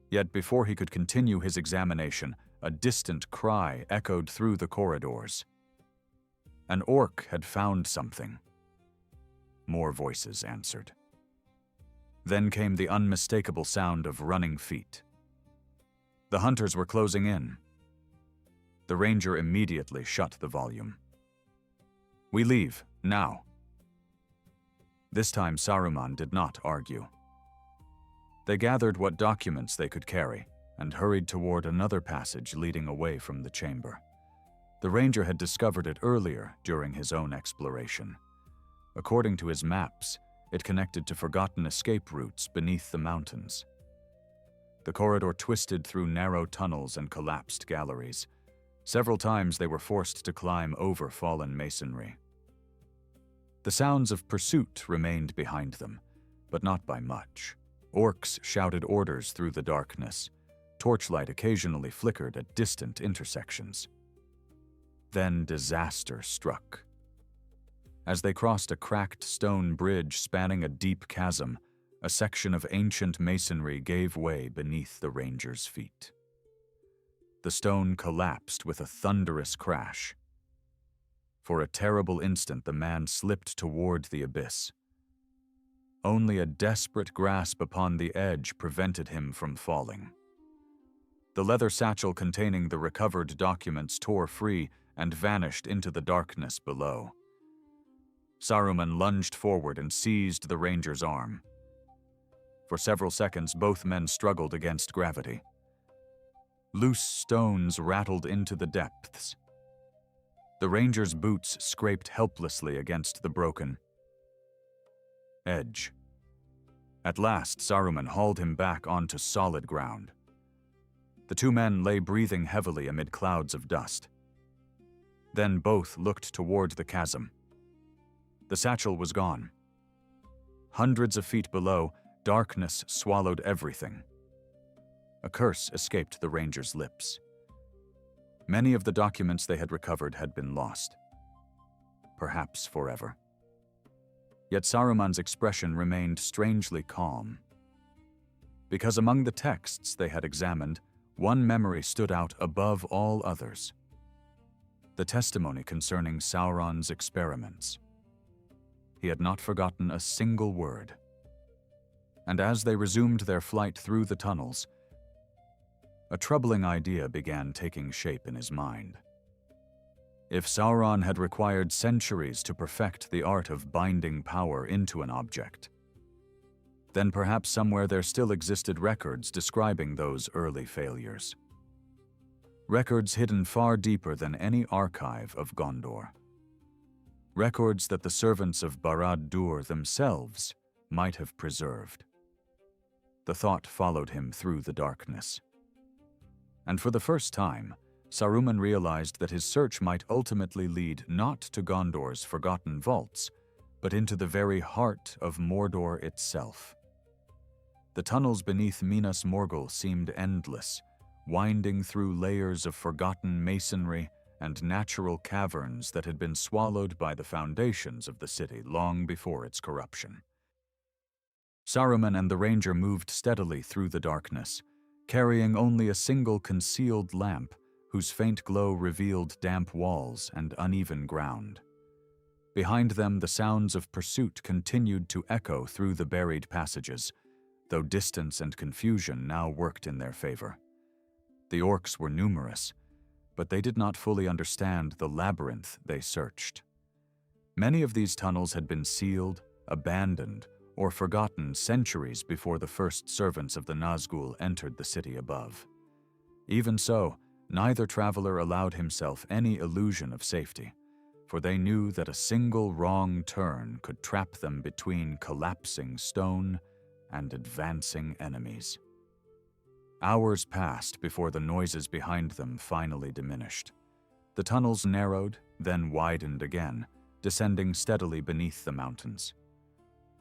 Yet before he could continue his examination, a distant cry echoed through the corridors. An orc had found something. More voices answered. Then came the unmistakable sound of running feet. The hunters were closing in. The ranger immediately shut the volume. "We leave, now." This time Saruman did not argue. They gathered what documents they could carry and hurried toward another passage leading away from the chamber. The ranger had discovered it earlier during his own exploration. According to his maps, it connected to forgotten escape routes beneath the mountains. The corridor twisted through narrow tunnels and collapsed galleries. Several times they were forced to climb over fallen masonry. The sounds of pursuit remained behind them, but not by much. Orcs shouted orders through the darkness. Torchlight occasionally flickered at distant intersections. Then disaster struck. As they crossed a cracked stone bridge spanning a deep chasm, a section of ancient masonry gave way beneath the ranger's feet. The stone collapsed with a thunderous crash. For a terrible instant, the man slipped toward the abyss. Only a desperate grasp upon the edge prevented him from falling. The leather satchel containing the recovered documents tore free and vanished into the darkness below. Saruman lunged forward and seized the ranger's arm. For several seconds, both men struggled against gravity. Loose stones rattled into the depths. The ranger's boots scraped helplessly against the broken edge. At last, Saruman hauled him back onto solid ground. The two men lay breathing heavily amid clouds of dust. Then both looked toward the chasm. The satchel was gone. Hundreds of feet below, darkness swallowed everything. A curse escaped the ranger's lips. Many of the documents they had recovered had been lost. Perhaps forever. Yet Saruman's expression remained strangely calm. Because among the texts they had examined, one memory stood out above all others. The testimony concerning Sauron's experiments. He had not forgotten a single word. And as they resumed their flight through the tunnels, a troubling idea began taking shape in his mind. If Sauron had required centuries to perfect the art of binding power into an object, then perhaps somewhere there still existed records describing those early failures. Records hidden far deeper than any archive of Gondor. Records that the servants of Barad-dûr themselves might have preserved. The thought followed him through the darkness. And for the first time, Saruman realized that his search might ultimately lead not to Gondor's forgotten vaults, but into the very heart of Mordor itself. The tunnels beneath Minas Morgul seemed endless, winding through layers of forgotten masonry and natural caverns that had been swallowed by the foundations of the city long before its corruption. Saruman and the ranger moved steadily through the darkness, carrying only a single concealed lamp whose faint glow revealed damp walls and uneven ground. Behind them, the sounds of pursuit continued to echo through the buried passages, though distance and confusion now worked in their favor. The orcs were numerous, but they did not fully understand the labyrinth they searched. Many of these tunnels had been sealed, abandoned, or forgotten centuries before the first servants of the Nazgul entered the city above. Even so, neither traveler allowed himself any illusion of safety, for they knew that a single wrong turn could trap them between collapsing stone and advancing enemies. Hours passed before the noises behind them finally diminished. The tunnels narrowed, then widened again, descending steadily beneath the mountains.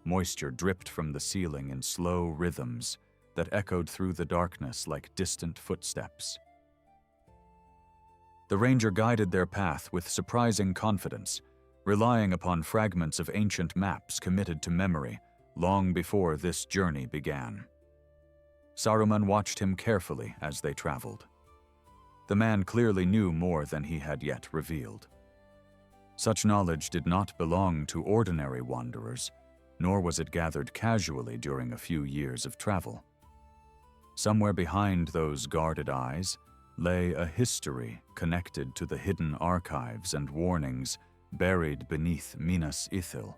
Moisture dripped from the ceiling in slow rhythms that echoed through the darkness like distant footsteps. The ranger guided their path with surprising confidence, relying upon fragments of ancient maps committed to memory long before this journey began. Saruman watched him carefully as they traveled. The man clearly knew more than he had yet revealed. Such knowledge did not belong to ordinary wanderers, nor was it gathered casually during a few years of travel. Somewhere behind those guarded eyes lay a history connected to the hidden archives and warnings buried beneath Minas Ithil.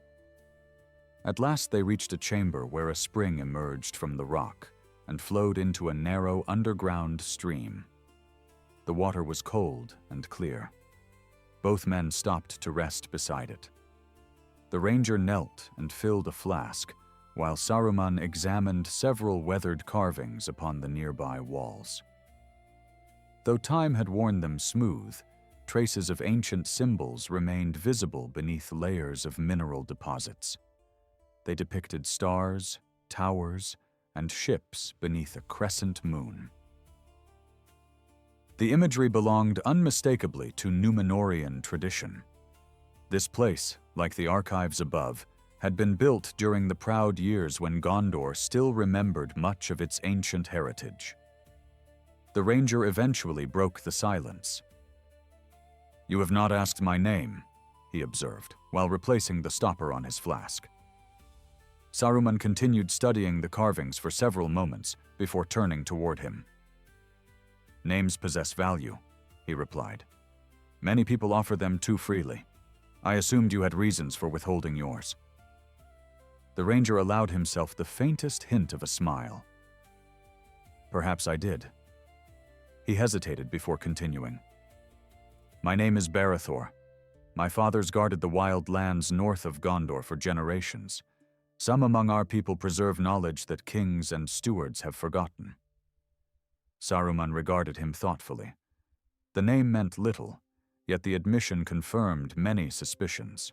At last they reached a chamber where a spring emerged from the rock and flowed into a narrow underground stream. The water was cold and clear. Both men stopped to rest beside it. The ranger knelt and filled a flask, while Saruman examined several weathered carvings upon the nearby walls. Though time had worn them smooth, traces of ancient symbols remained visible beneath layers of mineral deposits. They depicted stars, towers, and ships beneath a crescent moon. The imagery belonged unmistakably to Númenórean tradition. This place, like the archives above, had been built during the proud years when Gondor still remembered much of its ancient heritage. The ranger eventually broke the silence. "You have not asked my name," he observed, while replacing the stopper on his flask. Saruman continued studying the carvings for several moments before turning toward him. "Names possess value," he replied. "Many people offer them too freely. I assumed you had reasons for withholding yours." The ranger allowed himself the faintest hint of a smile. "Perhaps I did." He hesitated before continuing. "My name is Barathor. My fathers guarded the wild lands north of Gondor for generations. Some among our people preserve knowledge that kings and stewards have forgotten." Saruman regarded him thoughtfully. The name meant little, yet the admission confirmed many suspicions.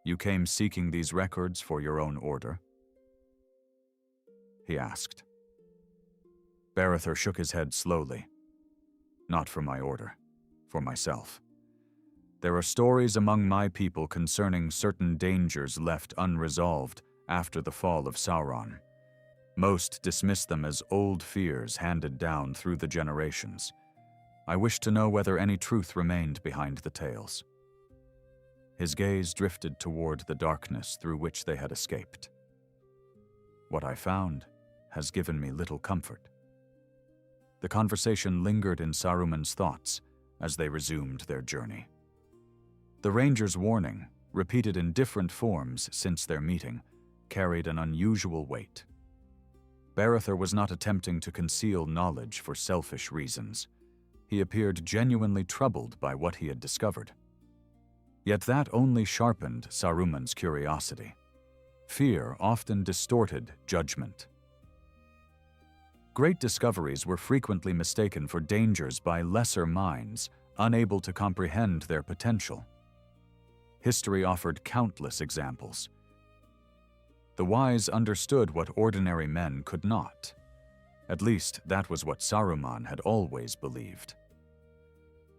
"You came seeking these records for your own order?" he asked. Barathor shook his head slowly. "Not for my order, for myself. There are stories among my people concerning certain dangers left unresolved after the fall of Sauron. Most dismiss them as old fears handed down through the generations. I wish to know whether any truth remained behind the tales." His gaze drifted toward the darkness through which they had escaped. "What I found has given me little comfort." The conversation lingered in Saruman's thoughts as they resumed their journey. The ranger's warning, repeated in different forms since their meeting, carried an unusual weight. Barathor was not attempting to conceal knowledge for selfish reasons. He appeared genuinely troubled by what he had discovered. Yet that only sharpened Saruman's curiosity. Fear often distorted judgment. Great discoveries were frequently mistaken for dangers by lesser minds, unable to comprehend their potential. History offered countless examples. The wise understood what ordinary men could not. At least, that was what Saruman had always believed.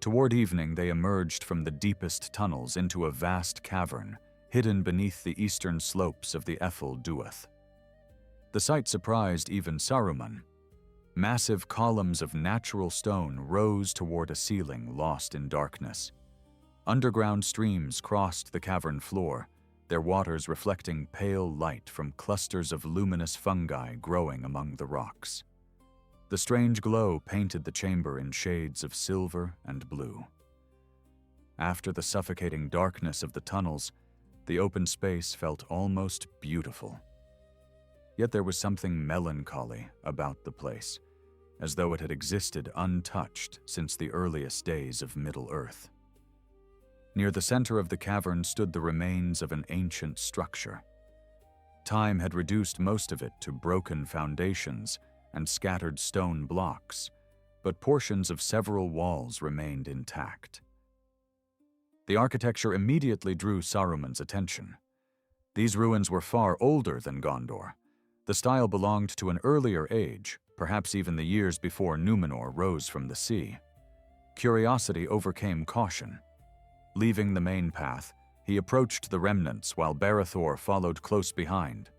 Toward evening, they emerged from the deepest tunnels into a vast cavern, hidden beneath the eastern slopes of the Ethel Duath. The sight surprised even Saruman. Massive columns of natural stone rose toward a ceiling lost in darkness. Underground streams crossed the cavern floor, their waters reflecting pale light from clusters of luminous fungi growing among the rocks. The strange glow painted the chamber in shades of silver and blue. After the suffocating darkness of the tunnels, the open space felt almost beautiful. Yet there was something melancholy about the place, as though it had existed untouched since the earliest days of Middle-earth. Near the center of the cavern stood the remains of an ancient structure. Time had reduced most of it to broken foundations and scattered stone blocks, but portions of several walls remained intact. The architecture immediately drew Saruman's attention. These ruins were far older than Gondor. The style belonged to an earlier age, perhaps even the years before Numenor rose from the sea. Curiosity overcame caution. Leaving the main path, he approached the remnants while Barethor followed close behind.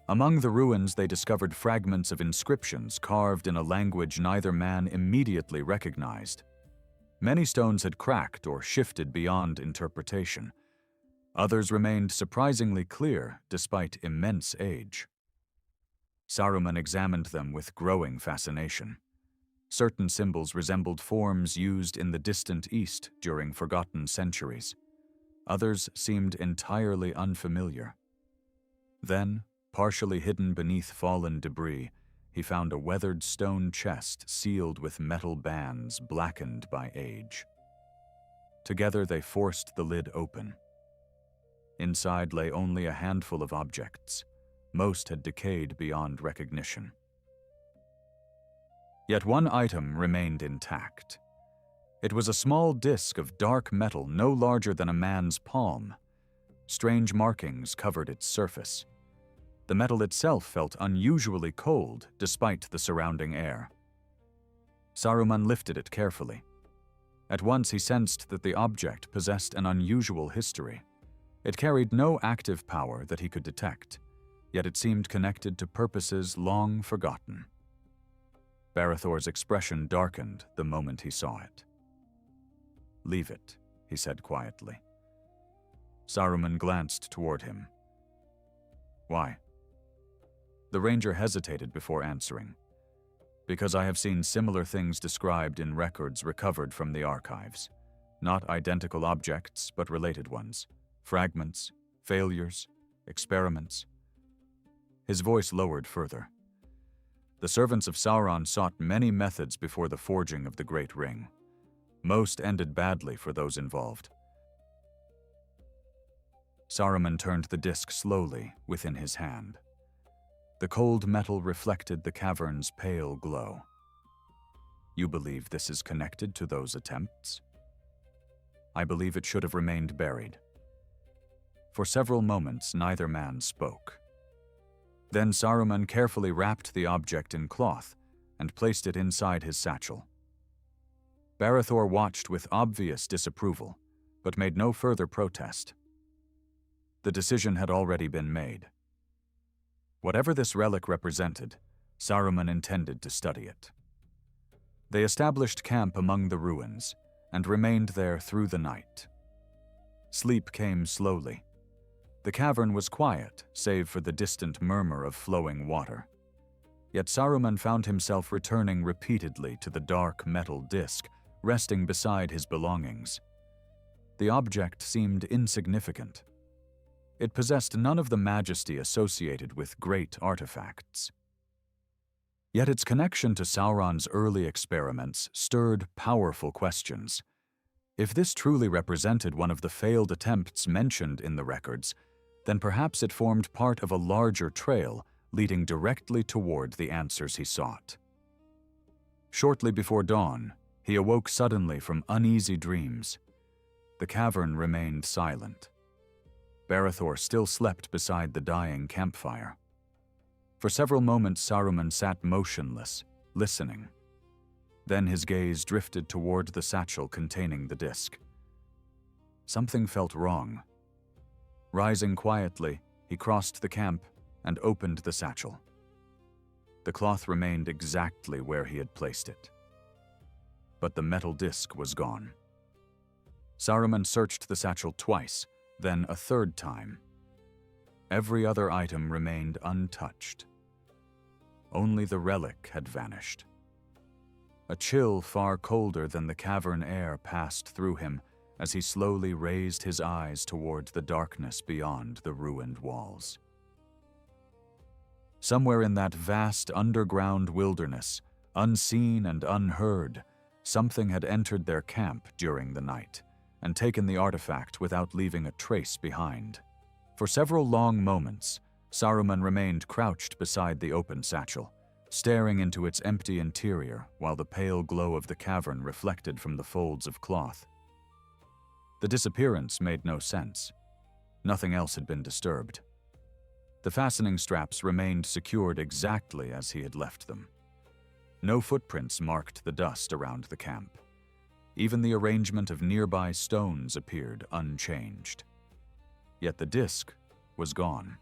Among the ruins, they discovered fragments of inscriptions carved in a language neither man immediately recognized. Many stones had cracked or shifted beyond interpretation. Others remained surprisingly clear despite immense age. Saruman examined them with growing fascination. Certain symbols resembled forms used in the distant East during forgotten centuries. Others seemed entirely unfamiliar. Then, partially hidden beneath fallen debris, he found a weathered stone chest sealed with metal bands blackened by age. Together they forced the lid open. Inside lay only a handful of objects. Most had decayed beyond recognition. Yet one item remained intact. It was a small disc of dark metal no larger than a man's palm. Strange markings covered its surface. The metal itself felt unusually cold despite the surrounding air. Saruman lifted it carefully. At once he sensed that the object possessed an unusual history. It carried no active power that he could detect, yet it seemed connected to purposes long forgotten. Barethor's expression darkened the moment he saw it. "Leave it," he said quietly. Saruman glanced toward him. "Why?" The ranger hesitated before answering. "Because I have seen similar things described in records recovered from the archives. Not identical objects, but related ones. Fragments, failures, experiments." His voice lowered further. "The servants of Sauron sought many methods before the forging of the Great Ring. Most ended badly for those involved." Saruman turned the disc slowly within his hand. The cold metal reflected the cavern's pale glow. "You believe this is connected to those attempts?" "I believe it should have remained buried." For several moments, neither man spoke. Then Saruman carefully wrapped the object in cloth and placed it inside his satchel. Barethor watched with obvious disapproval, but made no further protest. The decision had already been made. Whatever this relic represented, Saruman intended to study it. They established camp among the ruins and remained there through the night. Sleep came slowly. The cavern was quiet, save for the distant murmur of flowing water. Yet Saruman found himself returning repeatedly to the dark metal disc, resting beside his belongings. The object seemed insignificant. It possessed none of the majesty associated with great artifacts. Yet its connection to Sauron's early experiments stirred powerful questions. If this truly represented one of the failed attempts mentioned in the records, then perhaps it formed part of a larger trail leading directly toward the answers he sought. Shortly before dawn, he awoke suddenly from uneasy dreams. The cavern remained silent. Barethor still slept beside the dying campfire. For several moments Saruman sat motionless, listening. Then his gaze drifted toward the satchel containing the disc. Something felt wrong. Rising quietly, he crossed the camp and opened the satchel. The cloth remained exactly where he had placed it. But the metal disc was gone. Saruman searched the satchel twice, then a third time. Every other item remained untouched. Only the relic had vanished. A chill far colder than the cavern air passed through him as he slowly raised his eyes toward the darkness beyond the ruined walls. Somewhere in that vast underground wilderness, unseen and unheard, something had entered their camp during the night and taken the artifact without leaving a trace behind. For several long moments, Saruman remained crouched beside the open satchel, staring into its empty interior while the pale glow of the cavern reflected from the folds of cloth. The disappearance made no sense. Nothing else had been disturbed. The fastening straps remained secured exactly as he had left them. No footprints marked the dust around the camp. Even the arrangement of nearby stones appeared unchanged. Yet the disc was gone.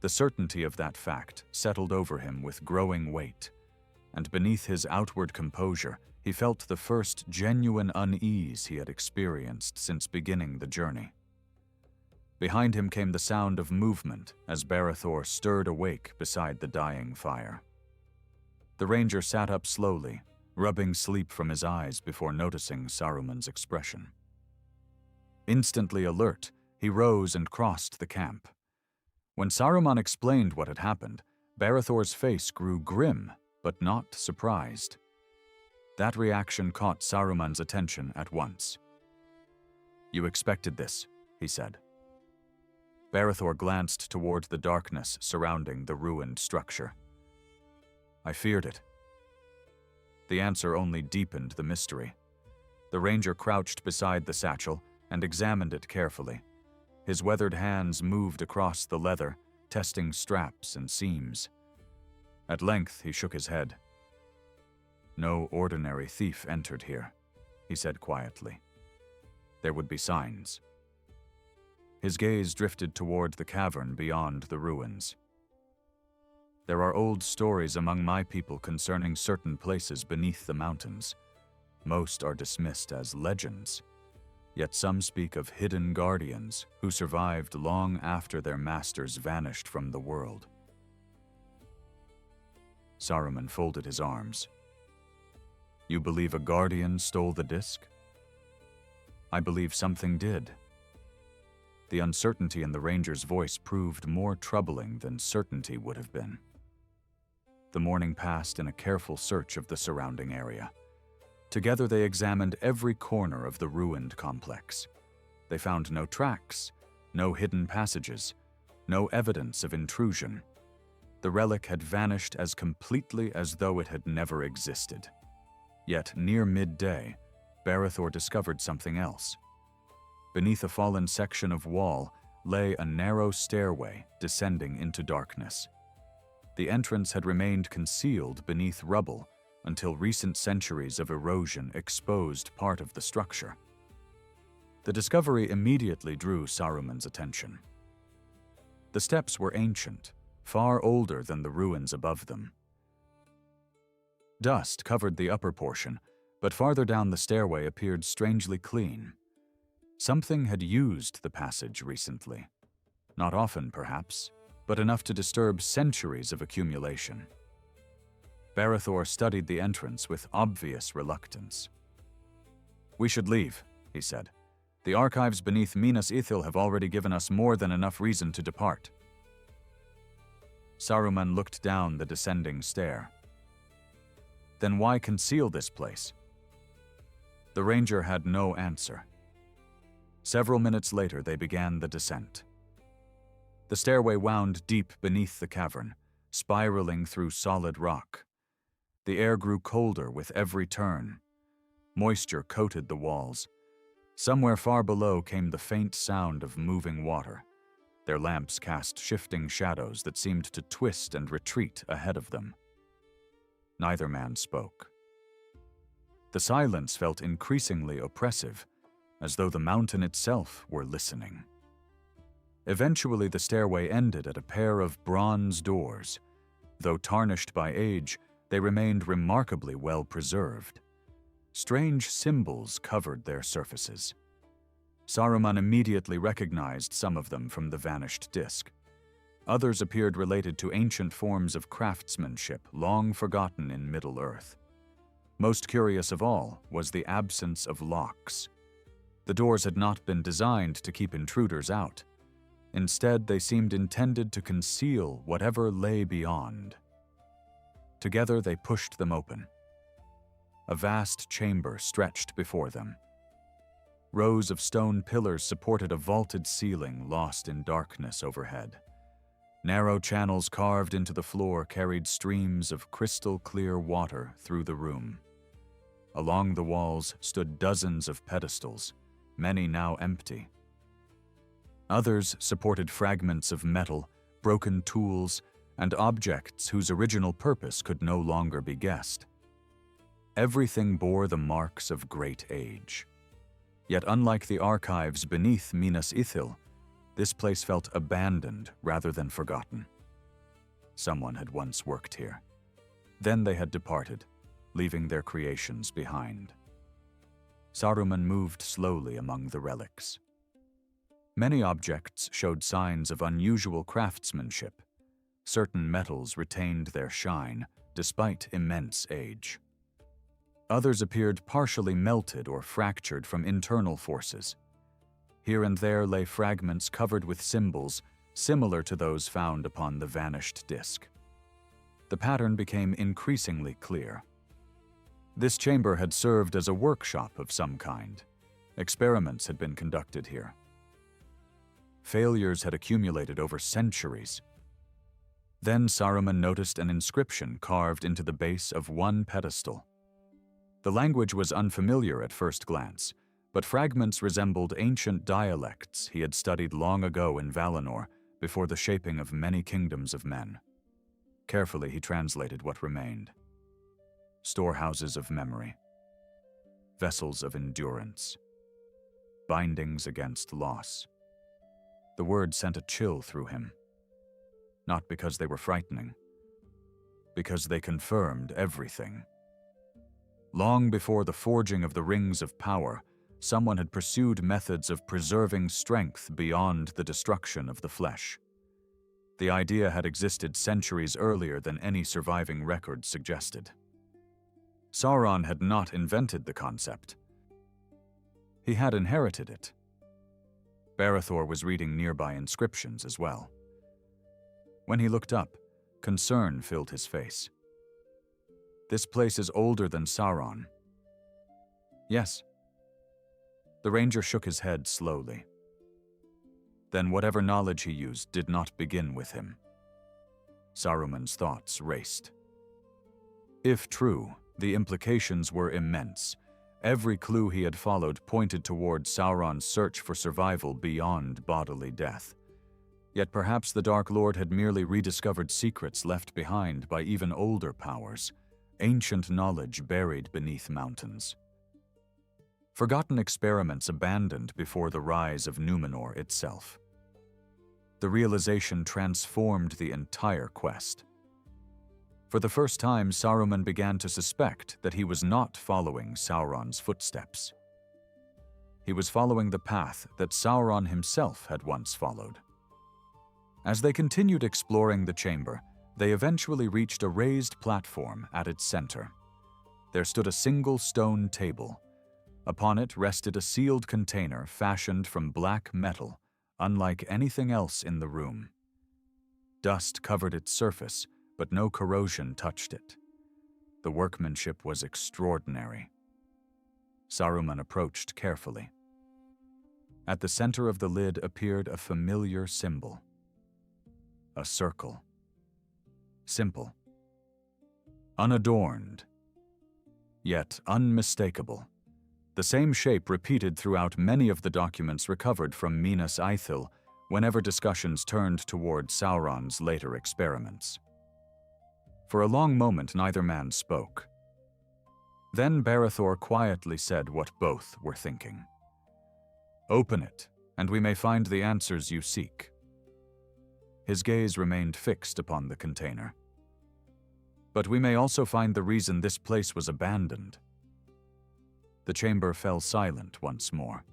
The certainty of that fact settled over him with growing weight, and beneath his outward composure, he felt the first genuine unease he had experienced since beginning the journey. Behind him came the sound of movement as Barathor stirred awake beside the dying fire. The ranger sat up slowly, rubbing sleep from his eyes before noticing Saruman's expression. Instantly alert, he rose and crossed the camp. When Saruman explained what had happened, Barathor's face grew grim, but not surprised. That reaction caught Saruman's attention at once. "You expected this," he said. Barathor glanced toward the darkness surrounding the ruined structure. "I feared it." The answer only deepened the mystery. The ranger crouched beside the satchel and examined it carefully. His weathered hands moved across the leather, testing straps and seams. At length, he shook his head. "No ordinary thief entered here," he said quietly. "There would be signs." His gaze drifted toward the cavern beyond the ruins. "There are old stories among my people concerning certain places beneath the mountains. Most are dismissed as legends. Yet some speak of hidden guardians who survived long after their masters vanished from the world." Saruman folded his arms. "You believe a guardian stole the disc?" "I believe something did." The uncertainty in the ranger's voice proved more troubling than certainty would have been. The morning passed in a careful search of the surrounding area. Together they examined every corner of the ruined complex. They found no tracks, no hidden passages, no evidence of intrusion. The relic had vanished as completely as though it had never existed. Yet near midday, Barathor discovered something else. Beneath a fallen section of wall lay a narrow stairway descending into darkness. The entrance had remained concealed beneath rubble until recent centuries of erosion exposed part of the structure. The discovery immediately drew Saruman's attention. The steps were ancient, far older than the ruins above them. Dust covered the upper portion, but farther down the stairway appeared strangely clean. Something had used the passage recently. Not often, perhaps, but enough to disturb centuries of accumulation. Barathor studied the entrance with obvious reluctance. "We should leave," he said. "The archives beneath Minas Ithil have already given us more than enough reason to depart." Saruman looked down the descending stair. "Then why conceal this place?" The ranger had no answer. Several minutes later, they began the descent. The stairway wound deep beneath the cavern, spiraling through solid rock. The air grew colder with every turn. Moisture coated the walls. Somewhere far below came the faint sound of moving water. Their lamps cast shifting shadows that seemed to twist and retreat ahead of them. Neither man spoke. The silence felt increasingly oppressive, as though the mountain itself were listening. Eventually, the stairway ended at a pair of bronze doors. Though tarnished by age, they remained remarkably well preserved. Strange symbols covered their surfaces. Saruman immediately recognized some of them from the vanished disc. Others appeared related to ancient forms of craftsmanship long forgotten in Middle-earth. Most curious of all was the absence of locks. The doors had not been designed to keep intruders out. Instead, they seemed intended to conceal whatever lay beyond. Together, they pushed them open. A vast chamber stretched before them. Rows of stone pillars supported a vaulted ceiling lost in darkness overhead. Narrow channels carved into the floor carried streams of crystal-clear water through the room. Along the walls stood dozens of pedestals, many now empty. Others supported fragments of metal, broken tools, and objects whose original purpose could no longer be guessed. Everything bore the marks of great age. Yet unlike the archives beneath Minas Ithil, this place felt abandoned rather than forgotten. Someone had once worked here. Then they had departed, leaving their creations behind. Saruman moved slowly among the relics. Many objects showed signs of unusual craftsmanship. Certain metals retained their shine, despite immense age. Others appeared partially melted or fractured from internal forces. Here and there lay fragments covered with symbols similar to those found upon the vanished disc. The pattern became increasingly clear. This chamber had served as a workshop of some kind. Experiments had been conducted here. Failures had accumulated over centuries. Then Saruman noticed an inscription carved into the base of one pedestal. The language was unfamiliar at first glance, but fragments resembled ancient dialects he had studied long ago in Valinor before the shaping of many kingdoms of men. Carefully he translated what remained. Storehouses of memory, vessels of endurance, bindings against loss. The words sent a chill through him, not because they were frightening, because they confirmed everything. Long before the forging of the Rings of Power, someone had pursued methods of preserving strength beyond the destruction of the flesh. The idea had existed centuries earlier than any surviving record suggested. Sauron had not invented the concept. He had inherited it. Barethor was reading nearby inscriptions as well. When he looked up, concern filled his face. This place is older than Sauron. Yes. The ranger shook his head slowly. Then whatever knowledge he used did not begin with him. Saruman's thoughts raced. If true, the implications were immense. Every clue he had followed pointed toward Sauron's search for survival beyond bodily death. Yet perhaps the Dark Lord had merely rediscovered secrets left behind by even older powers, ancient knowledge buried beneath mountains. Forgotten experiments abandoned before the rise of Numenor itself. The realization transformed the entire quest. For the first time, Saruman began to suspect that he was not following Sauron's footsteps. He was following the path that Sauron himself had once followed. As they continued exploring the chamber, they eventually reached a raised platform at its center. There stood a single stone table. Upon it rested a sealed container fashioned from black metal, unlike anything else in the room. Dust covered its surface, but no corrosion touched it. The workmanship was extraordinary. Saruman approached carefully. At the center of the lid appeared a familiar symbol. A circle. Simple. Unadorned. Yet unmistakable. The same shape repeated throughout many of the documents recovered from Minas Ithil whenever discussions turned toward Sauron's later experiments. For a long moment, neither man spoke. Then Barathor quietly said what both were thinking. "Open it, and we may find the answers you seek." His gaze remained fixed upon the container. "But we may also find the reason this place was abandoned." The chamber fell silent once more.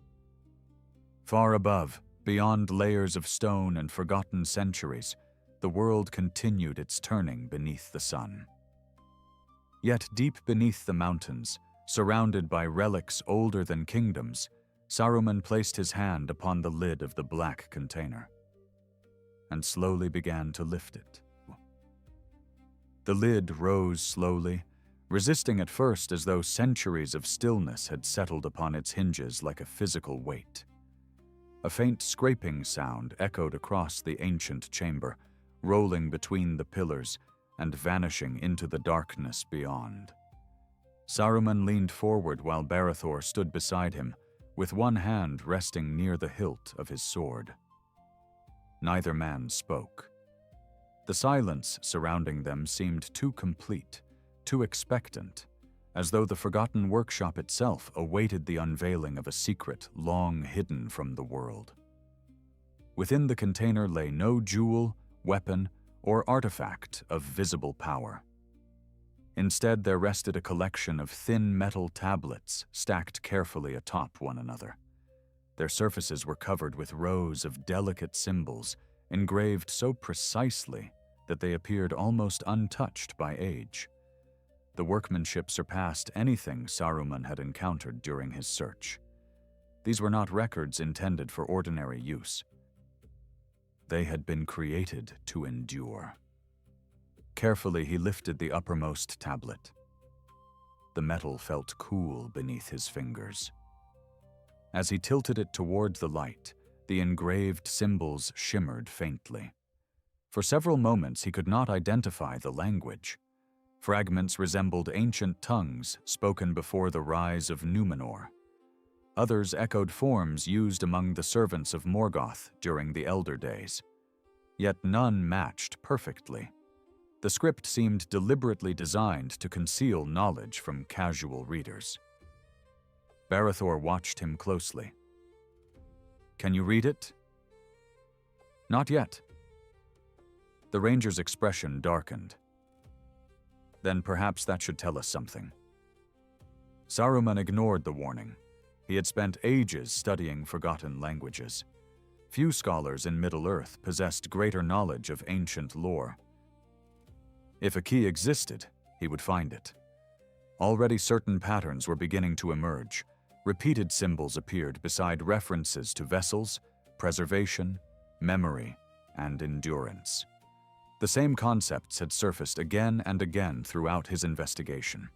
Far above, beyond layers of stone and forgotten centuries, the world continued its turning beneath the sun. Yet deep beneath the mountains, surrounded by relics older than kingdoms, Saruman placed his hand upon the lid of the black container and slowly began to lift it. The lid rose slowly, resisting at first as though centuries of stillness had settled upon its hinges like a physical weight. A faint scraping sound echoed across the ancient chamber, rolling between the pillars and vanishing into the darkness beyond. Saruman leaned forward while Barathor stood beside him, with one hand resting near the hilt of his sword. Neither man spoke. The silence surrounding them seemed too complete, too expectant, as though the forgotten workshop itself awaited the unveiling of a secret long hidden from the world. Within the container lay no jewel, weapon, or artifact of visible power. Instead, there rested a collection of thin metal tablets stacked carefully atop one another. Their surfaces were covered with rows of delicate symbols, engraved so precisely that they appeared almost untouched by age. The workmanship surpassed anything Saruman had encountered during his search. These were not records intended for ordinary use. They had been created to endure. Carefully, he lifted the uppermost tablet. The metal felt cool beneath his fingers. As he tilted it toward the light, the engraved symbols shimmered faintly. For several moments, he could not identify the language. Fragments resembled ancient tongues spoken before the rise of Numenor. Others echoed forms used among the servants of Morgoth during the Elder Days. Yet none matched perfectly. The script seemed deliberately designed to conceal knowledge from casual readers. Barathor watched him closely. "Can you read it?" "Not yet." The ranger's expression darkened. "Then perhaps that should tell us something." Saruman ignored the warning. He had spent ages studying forgotten languages. Few scholars in Middle-earth possessed greater knowledge of ancient lore. If a key existed, he would find it. Already certain patterns were beginning to emerge. Repeated symbols appeared beside references to vessels, preservation, memory, and endurance. The same concepts had surfaced again and again throughout his investigation.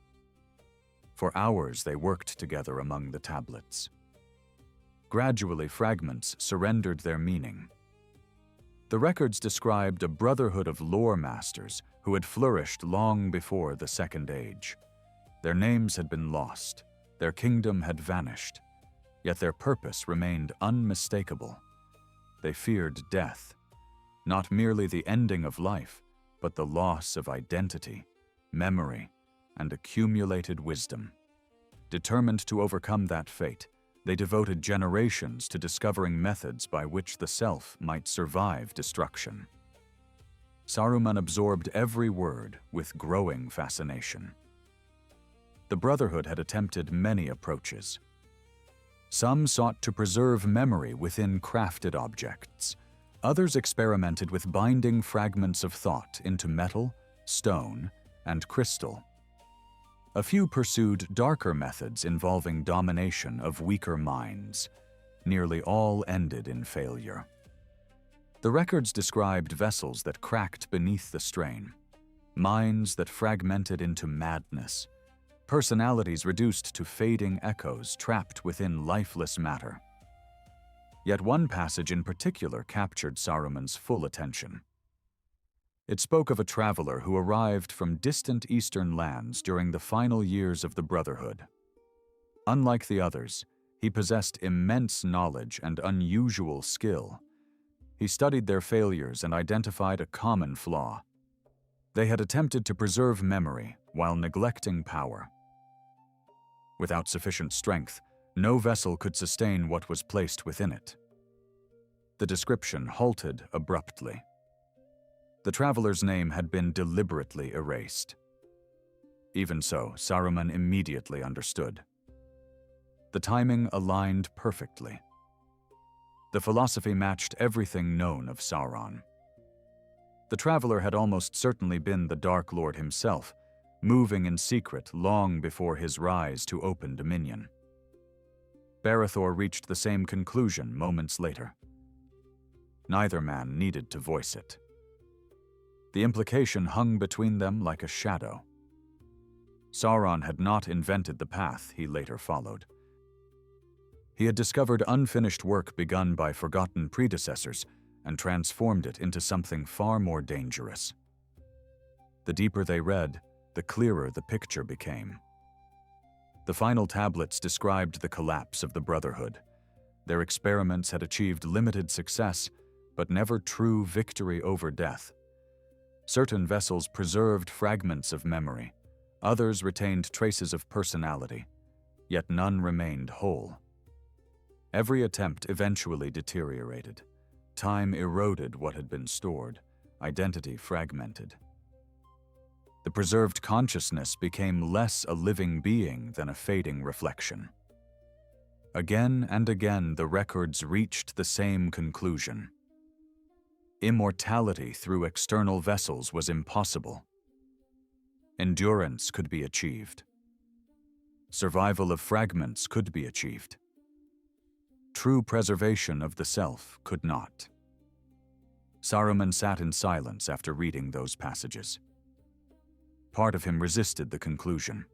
For hours they worked together among the tablets. Gradually, fragments surrendered their meaning. The records described a brotherhood of lore masters who had flourished long before the Second Age. Their names had been lost, their kingdom had vanished, yet their purpose remained unmistakable. They feared death, not merely the ending of life, but the loss of identity, memory, and accumulated wisdom. Determined to overcome that fate, they devoted generations to discovering methods by which the self might survive destruction. Saruman absorbed every word with growing fascination. The Brotherhood had attempted many approaches. Some sought to preserve memory within crafted objects. Others experimented with binding fragments of thought into metal, stone, and crystal. A few pursued darker methods involving domination of weaker minds. Nearly all ended in failure. The records described vessels that cracked beneath the strain, minds that fragmented into madness, personalities reduced to fading echoes trapped within lifeless matter. Yet one passage in particular captured Saruman's full attention. It spoke of a traveler who arrived from distant eastern lands during the final years of the Brotherhood. Unlike the others, he possessed immense knowledge and unusual skill. He studied their failures and identified a common flaw. They had attempted to preserve memory while neglecting power. Without sufficient strength, no vessel could sustain what was placed within it. The description halted abruptly. The traveler's name had been deliberately erased. Even so, Saruman immediately understood. The timing aligned perfectly. The philosophy matched everything known of Sauron. The traveler had almost certainly been the Dark Lord himself, moving in secret long before his rise to open dominion. Barethor reached the same conclusion moments later. Neither man needed to voice it. The implication hung between them like a shadow. Sauron had not invented the path he later followed. He had discovered unfinished work begun by forgotten predecessors and transformed it into something far more dangerous. The deeper they read, the clearer the picture became. The final tablets described the collapse of the Brotherhood. Their experiments had achieved limited success, but never true victory over death. Certain vessels preserved fragments of memory. Others retained traces of personality, yet none remained whole. Every attempt eventually deteriorated. Time eroded what had been stored, identity fragmented. The preserved consciousness became less a living being than a fading reflection. Again and again, the records reached the same conclusion. Immortality through external vessels was impossible. Endurance could be achieved. Survival of fragments could be achieved. True preservation of the self could not. Saruman sat in silence after reading those passages. Part of him resisted the conclusion.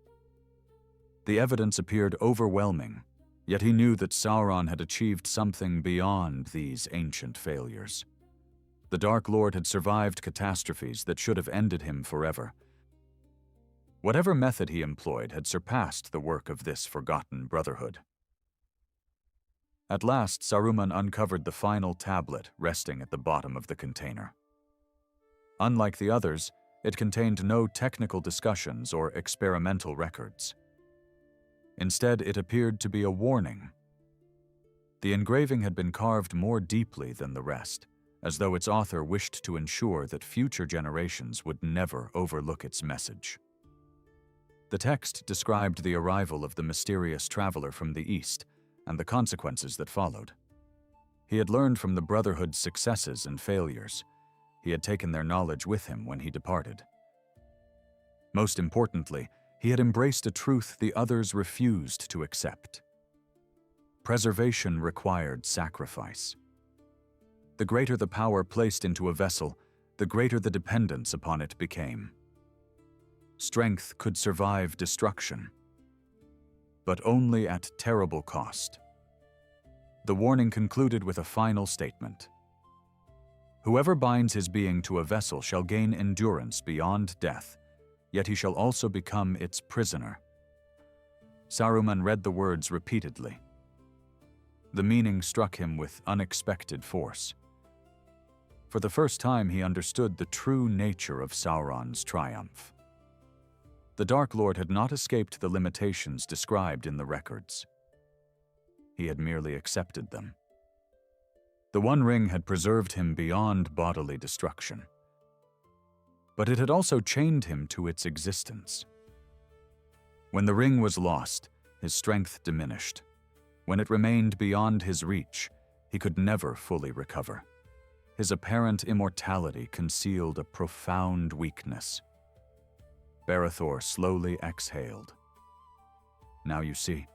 The evidence appeared overwhelming, yet he knew that Sauron had achieved something beyond these ancient failures. The Dark Lord had survived catastrophes that should have ended him forever. Whatever method he employed had surpassed the work of this forgotten brotherhood. At last, Saruman uncovered the final tablet resting at the bottom of the container. Unlike the others, it contained no technical discussions or experimental records. Instead, it appeared to be a warning. The engraving had been carved more deeply than the rest, as though its author wished to ensure that future generations would never overlook its message. The text described the arrival of the mysterious traveler from the east and the consequences that followed. He had learned from the Brotherhood's successes and failures. He had taken their knowledge with him when he departed. Most importantly, he had embraced a truth the others refused to accept. Preservation required sacrifice. The greater the power placed into a vessel, the greater the dependence upon it became. Strength could survive destruction, but only at terrible cost. The warning concluded with a final statement. Whoever binds his being to a vessel shall gain endurance beyond death, yet he shall also become its prisoner. Saruman read the words repeatedly. The meaning struck him with unexpected force. For the first time, he understood the true nature of Sauron's triumph. The Dark Lord had not escaped the limitations described in the records. He had merely accepted them. The One Ring had preserved him beyond bodily destruction, but it had also chained him to its existence. When the ring was lost, his strength diminished. When it remained beyond his reach, he could never fully recover. His apparent immortality concealed a profound weakness. Barethor slowly exhaled. Now you see.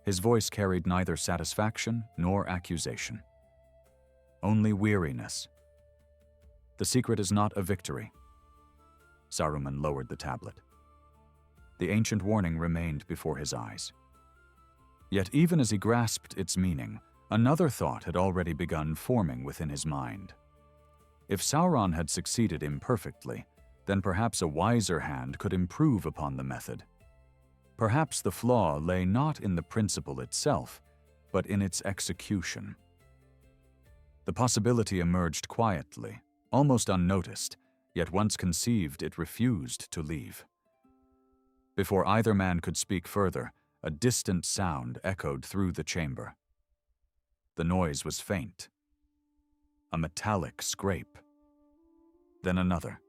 His voice carried neither satisfaction nor accusation. Only weariness. The secret is not a victory. Saruman lowered the tablet. The ancient warning remained before his eyes. Yet even as he grasped its meaning, another thought had already begun forming within his mind. If Sauron had succeeded imperfectly, then perhaps a wiser hand could improve upon the method. Perhaps the flaw lay not in the principle itself, but in its execution. The possibility emerged quietly, almost unnoticed, yet once conceived it refused to leave. Before either man could speak further, a distant sound echoed through the chamber. The noise was faint. A metallic scrape. Then another.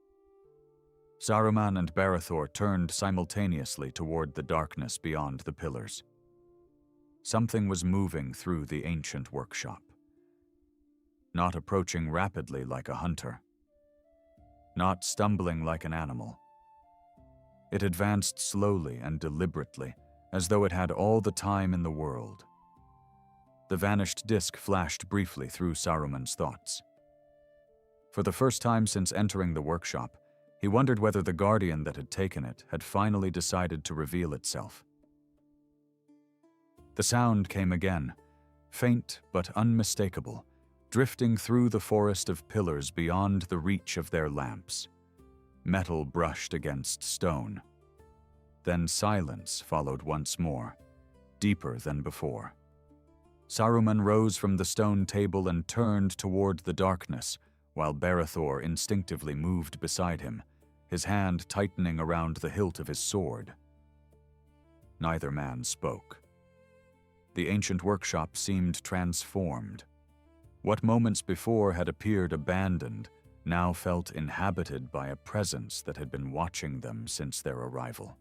Saruman and Barithor turned simultaneously toward the darkness beyond the pillars. Something was moving through the ancient workshop. Not approaching rapidly like a hunter. Not stumbling like an animal. It advanced slowly and deliberately, as though it had all the time in the world. The vanished disk flashed briefly through Saruman's thoughts. For the first time since entering the workshop, he wondered whether the guardian that had taken it had finally decided to reveal itself. The sound came again, faint but unmistakable, drifting through the forest of pillars beyond the reach of their lamps. Metal brushed against stone. Then silence followed once more, deeper than before. Saruman rose from the stone table and turned toward the darkness, while Barithor instinctively moved beside him, his hand tightening around the hilt of his sword. Neither man spoke. The ancient workshop seemed transformed. What moments before had appeared abandoned now felt inhabited by a presence that had been watching them since their arrival.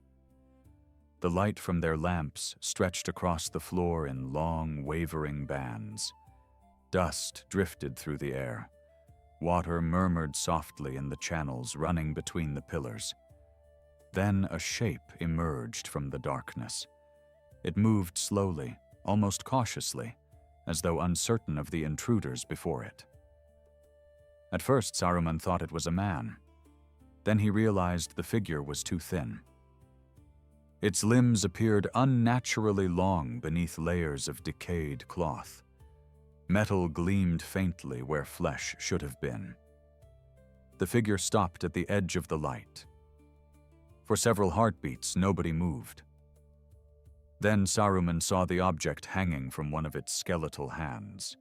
The light from their lamps stretched across the floor in long, wavering bands. Dust drifted through the air. Water murmured softly in the channels running between the pillars. Then a shape emerged from the darkness. It moved slowly, almost cautiously, as though uncertain of the intruders before it. At first, Saruman thought it was a man. Then he realized the figure was too thin. Its limbs appeared unnaturally long beneath layers of decayed cloth. Metal gleamed faintly where flesh should have been. The figure stopped at the edge of the light. For several heartbeats, nobody moved. Then Saruman saw the object hanging from one of its skeletal hands.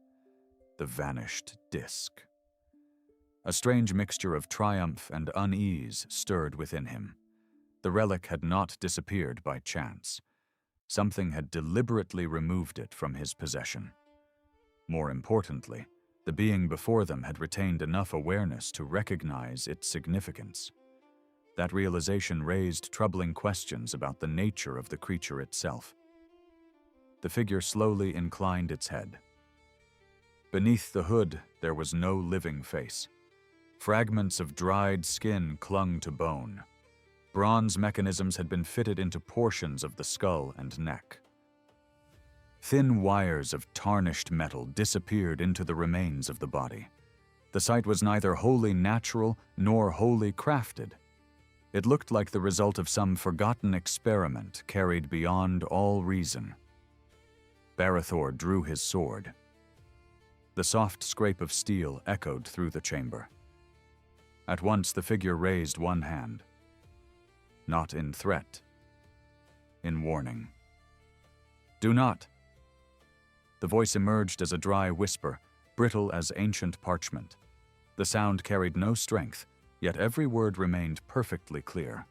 The vanished disk. A strange mixture of triumph and unease stirred within him. The relic had not disappeared by chance. Something had deliberately removed it from his possession. More importantly, the being before them had retained enough awareness to recognize its significance. That realization raised troubling questions about the nature of the creature itself. The figure slowly inclined its head. Beneath the hood, there was no living face. Fragments of dried skin clung to bone. Bronze mechanisms had been fitted into portions of the skull and neck. Thin wires of tarnished metal disappeared into the remains of the body. The sight was neither wholly natural nor wholly crafted. It looked like the result of some forgotten experiment carried beyond all reason. Barithor drew his sword. The soft scrape of steel echoed through the chamber. At once the figure raised one hand. Not in threat, in warning. "Do not!" The voice emerged as a dry whisper, brittle as ancient parchment. The sound carried no strength, yet every word remained perfectly clear.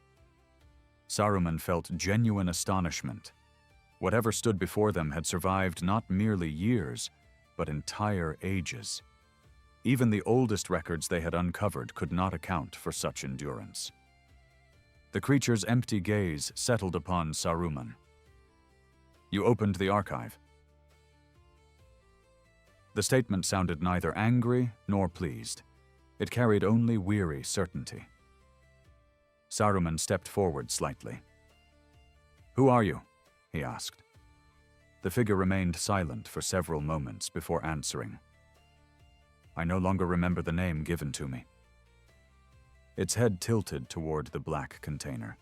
Saruman felt genuine astonishment. Whatever stood before them had survived not merely years, but entire ages. Even the oldest records they had uncovered could not account for such endurance. The creature's empty gaze settled upon Saruman. "You opened the archive." The statement sounded neither angry nor pleased. It carried only weary certainty. Saruman stepped forward slightly. "Who are you?" he asked. The figure remained silent for several moments before answering. "I no longer remember the name given to me." Its head tilted toward the black container.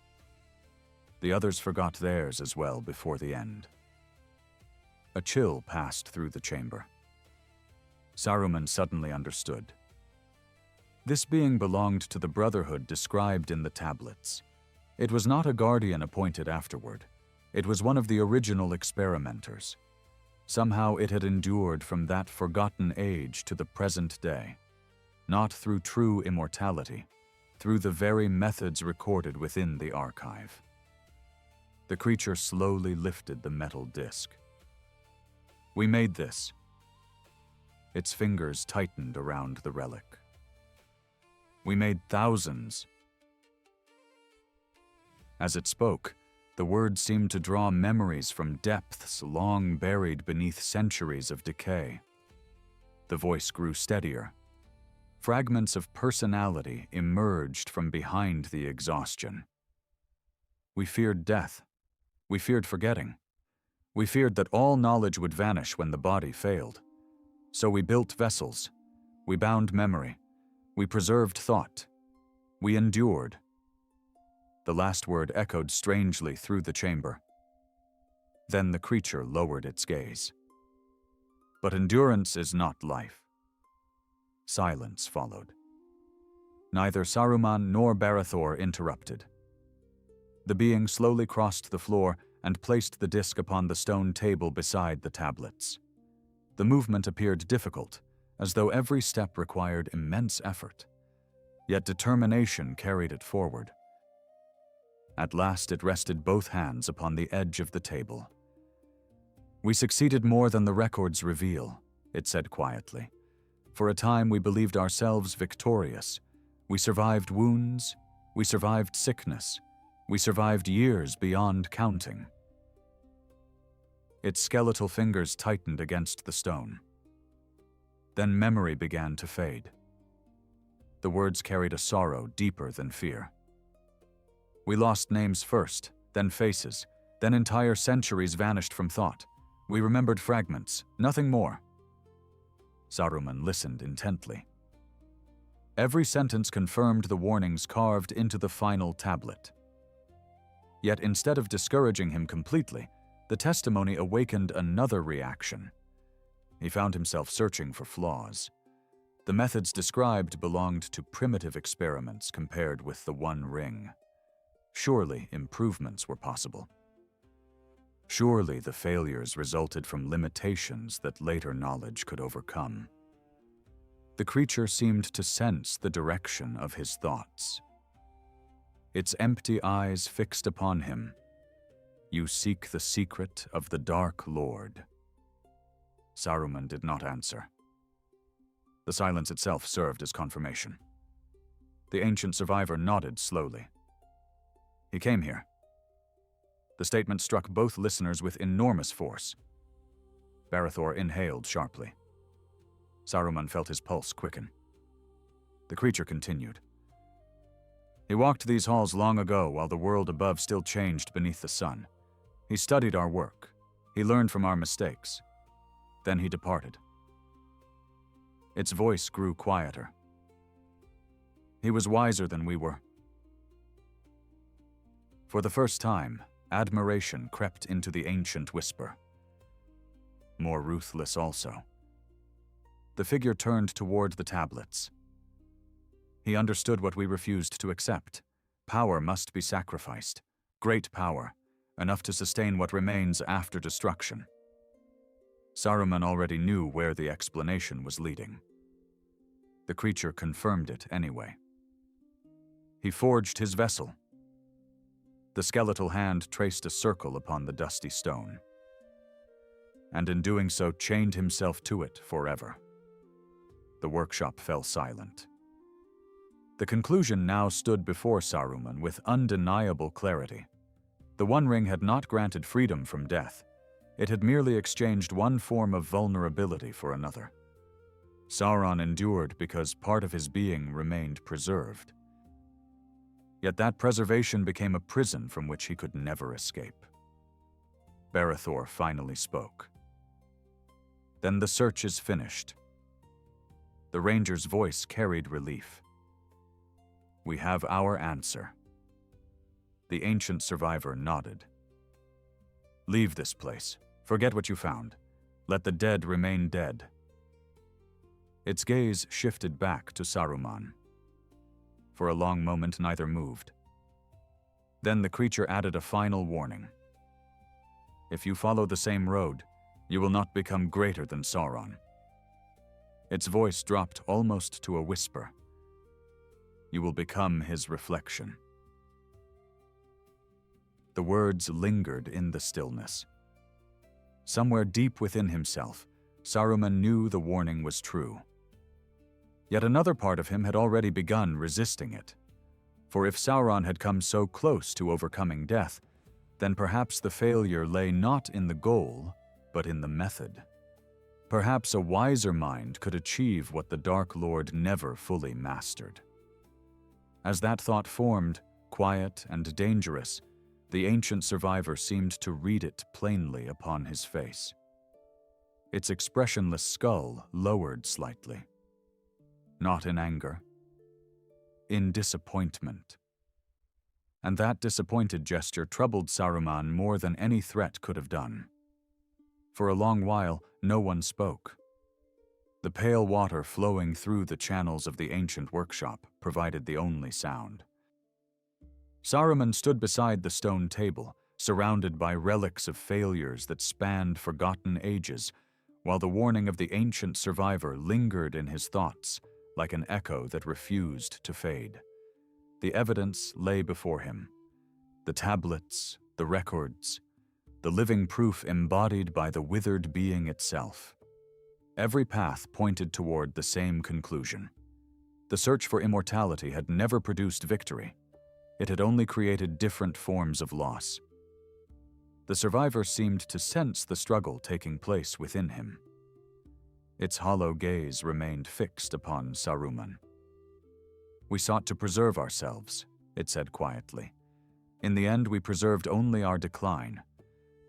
The others forgot theirs as well before the end. A chill passed through the chamber. Saruman suddenly understood. This being belonged to the brotherhood described in the tablets. It was not a guardian appointed afterward. It was one of the original experimenters. Somehow it had endured from that forgotten age to the present day, not through true immortality, through the very methods recorded within the archive. The creature slowly lifted the metal disc. "We made this." Its fingers tightened around the relic. "We made thousands." As it spoke, the words seemed to draw memories from depths long buried beneath centuries of decay. The voice grew steadier. Fragments of personality emerged from behind the exhaustion. "We feared death. We feared forgetting. We feared that all knowledge would vanish when the body failed. So we built vessels. We bound memory. We preserved thought. We endured." The last word echoed strangely through the chamber. Then the creature lowered its gaze. "But endurance is not life." Silence followed. Neither Saruman nor Barathor interrupted. The being slowly crossed the floor and placed the disc upon the stone table beside the tablets. The movement appeared difficult, as though every step required immense effort. Yet determination carried it forward. At last it rested both hands upon the edge of the table. "We succeeded more than the records reveal," it said quietly. "For a time we believed ourselves victorious. We survived wounds. We survived sickness. We survived years beyond counting." Its skeletal fingers tightened against the stone. Then memory began to fade. The words carried a sorrow deeper than fear. "We lost names first, then faces, then entire centuries vanished from thought. We remembered fragments, nothing more." Saruman listened intently. Every sentence confirmed the warnings carved into the final tablet. Yet instead of discouraging him completely, the testimony awakened another reaction. He found himself searching for flaws. The methods described belonged to primitive experiments compared with the One Ring. Surely improvements were possible. Surely the failures resulted from limitations that later knowledge could overcome. The creature seemed to sense the direction of his thoughts. Its empty eyes fixed upon him. "You seek the secret of the Dark Lord." Saruman did not answer. The silence itself served as confirmation. The ancient survivor nodded slowly. "He came here." The statement struck both listeners with enormous force. Barathor inhaled sharply. Saruman felt his pulse quicken. The creature continued. "He walked these halls long ago while the world above still changed beneath the sun. He studied our work. He learned from our mistakes. Then he departed." Its voice grew quieter. "He was wiser than we were." For the first time, admiration crept into the ancient whisper. More ruthless also. The figure turned toward the tablets. He understood what we refused to accept. Power must be sacrificed. Great power, enough to sustain what remains after destruction. Saruman already knew where the explanation was leading. The creature confirmed it anyway. He forged his vessel. The skeletal hand traced a circle upon the dusty stone, and in doing so chained himself to it forever. The workshop fell silent. The conclusion now stood before Saruman with undeniable clarity. The One Ring had not granted freedom from death. It had merely exchanged one form of vulnerability for another. Sauron endured because part of his being remained preserved. Yet that preservation became a prison from which he could never escape. Barathor finally spoke. "Then the search is finished." The ranger's voice carried relief. "We have our answer." The ancient survivor nodded. "Leave this place. Forget what you found. Let the dead remain dead." Its gaze shifted back to Saruman. For a long moment, neither moved. Then the creature added a final warning. "If you follow the same road, you will not become greater than Sauron." Its voice dropped almost to a whisper. "You will become his reflection." The words lingered in the stillness. Somewhere deep within himself, Saruman knew the warning was true. Yet another part of him had already begun resisting it. For if Sauron had come so close to overcoming death, then perhaps the failure lay not in the goal, but in the method. Perhaps a wiser mind could achieve what the Dark Lord never fully mastered. As that thought formed, quiet and dangerous, the ancient survivor seemed to read it plainly upon his face. Its expressionless skull lowered slightly. Not in anger, in disappointment. And that disappointed gesture troubled Saruman more than any threat could have done. For a long while, no one spoke. The pale water flowing through the channels of the ancient workshop provided the only sound. Saruman stood beside the stone table, surrounded by relics of failures that spanned forgotten ages, while the warning of the ancient survivor lingered in his thoughts like an echo that refused to fade. The evidence lay before him. The tablets, the records, the living proof embodied by the withered being itself. Every path pointed toward the same conclusion. The search for immortality had never produced victory. It had only created different forms of loss. The survivor seemed to sense the struggle taking place within him. Its hollow gaze remained fixed upon Saruman. "We sought to preserve ourselves," it said quietly. "In the end, we preserved only our decline.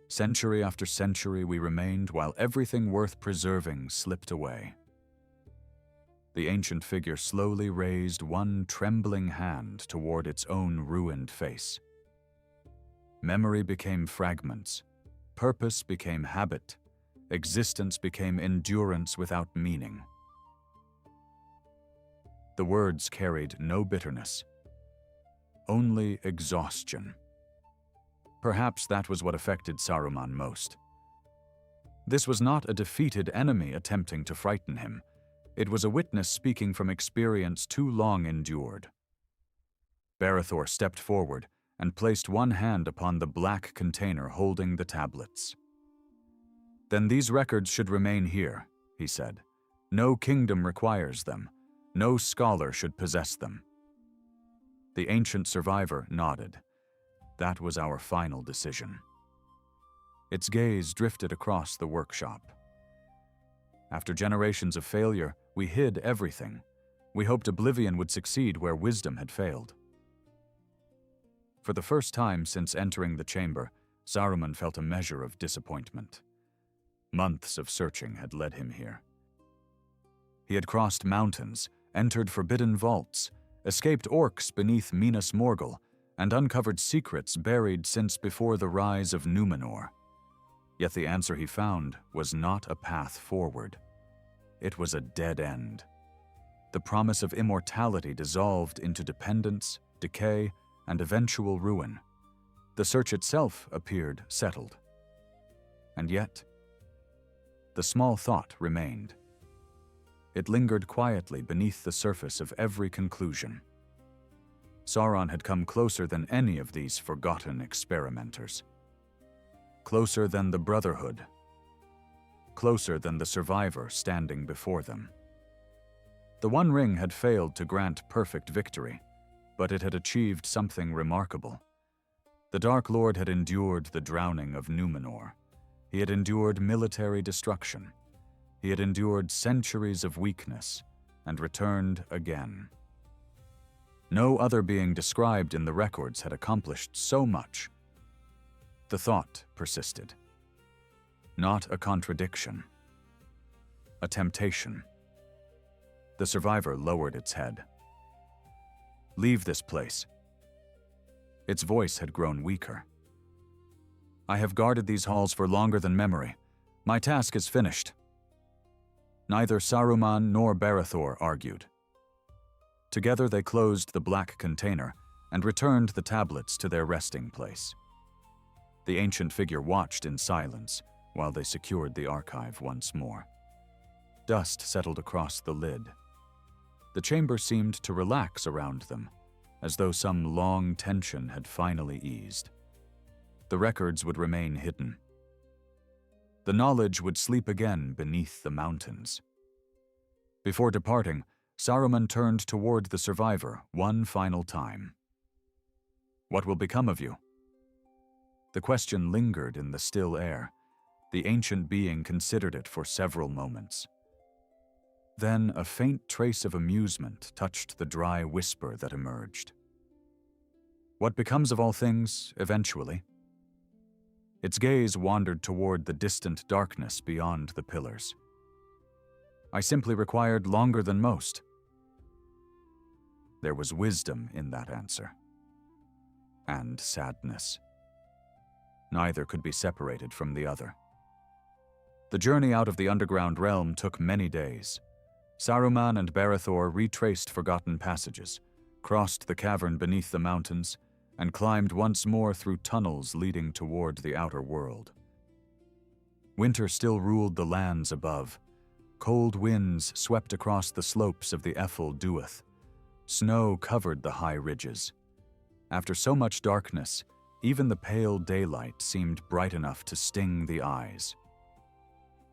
Century after century we remained while everything worth preserving slipped away." The ancient figure slowly raised one trembling hand toward its own ruined face. Memory became fragments. Purpose became habit. Existence became endurance without meaning. The words carried no bitterness, only exhaustion. Perhaps that was what affected Saruman most. This was not a defeated enemy attempting to frighten him. It was a witness speaking from experience too long endured. Barethor stepped forward and placed one hand upon the black container holding the tablets. "Then these records should remain here," he said. "No kingdom requires them. No scholar should possess them." The ancient survivor nodded. "That was our final decision." Its gaze drifted across the workshop. "After generations of failure, we hid everything. We hoped oblivion would succeed where wisdom had failed." For the first time since entering the chamber, Saruman felt a measure of disappointment. Months of searching had led him here. He had crossed mountains, entered forbidden vaults, escaped orcs beneath Minas Morgul, and uncovered secrets buried since before the rise of Númenor. Yet the answer he found was not a path forward. It was a dead end. The promise of immortality dissolved into dependence, decay, and eventual ruin. The search itself appeared settled. And yet, the small thought remained. It lingered quietly beneath the surface of every conclusion. Sauron had come closer than any of these forgotten experimenters. Closer than the Brotherhood. Closer than the survivor standing before them. The One Ring had failed to grant perfect victory, but it had achieved something remarkable. The Dark Lord had endured the drowning of Númenor. He had endured military destruction. He had endured centuries of weakness and returned again. No other being described in the records had accomplished so much. The thought persisted. Not a contradiction. A temptation. The survivor lowered its head. "Leave this place." Its voice had grown weaker. "I have guarded these halls for longer than memory. My task is finished." Neither Saruman nor Barethor argued. Together they closed the black container and returned the tablets to their resting place. The ancient figure watched in silence while they secured the archive once more. Dust settled across the lid. The chamber seemed to relax around them, as though some long tension had finally eased. The records would remain hidden. The knowledge would sleep again beneath the mountains. Before departing, Saruman turned toward the survivor one final time. "What will become of you?" The question lingered in the still air. The ancient being considered it for several moments. Then a faint trace of amusement touched the dry whisper that emerged. "What becomes of all things, eventually?" Its gaze wandered toward the distant darkness beyond the pillars. "I simply required longer than most." There was wisdom in that answer. And sadness. Neither could be separated from the other. The journey out of the underground realm took many days. Saruman and Barithor retraced forgotten passages, crossed the cavern beneath the mountains, and climbed once more through tunnels leading toward the outer world. Winter still ruled the lands above. Cold winds swept across the slopes of the Ethel Duath. Snow covered the high ridges. After so much darkness, even the pale daylight seemed bright enough to sting the eyes.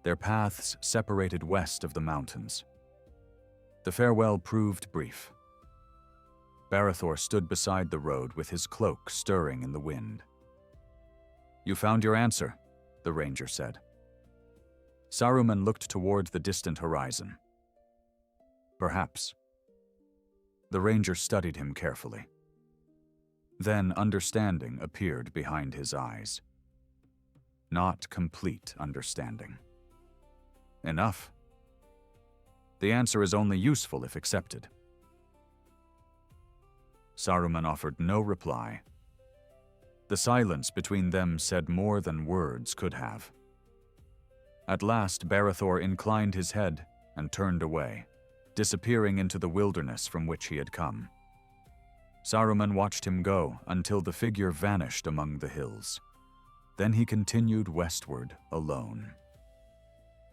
Their paths separated west of the mountains. The farewell proved brief. Barithor stood beside the road with his cloak stirring in the wind. "You found your answer," the ranger said. Saruman looked toward the distant horizon. "Perhaps." The ranger studied him carefully. Then understanding appeared behind his eyes. Not complete understanding. "Enough. The answer is only useful if accepted." Saruman offered no reply. The silence between them said more than words could have. At last, Barithor inclined his head and turned away, disappearing into the wilderness from which he had come. Saruman watched him go until the figure vanished among the hills. Then he continued westward alone.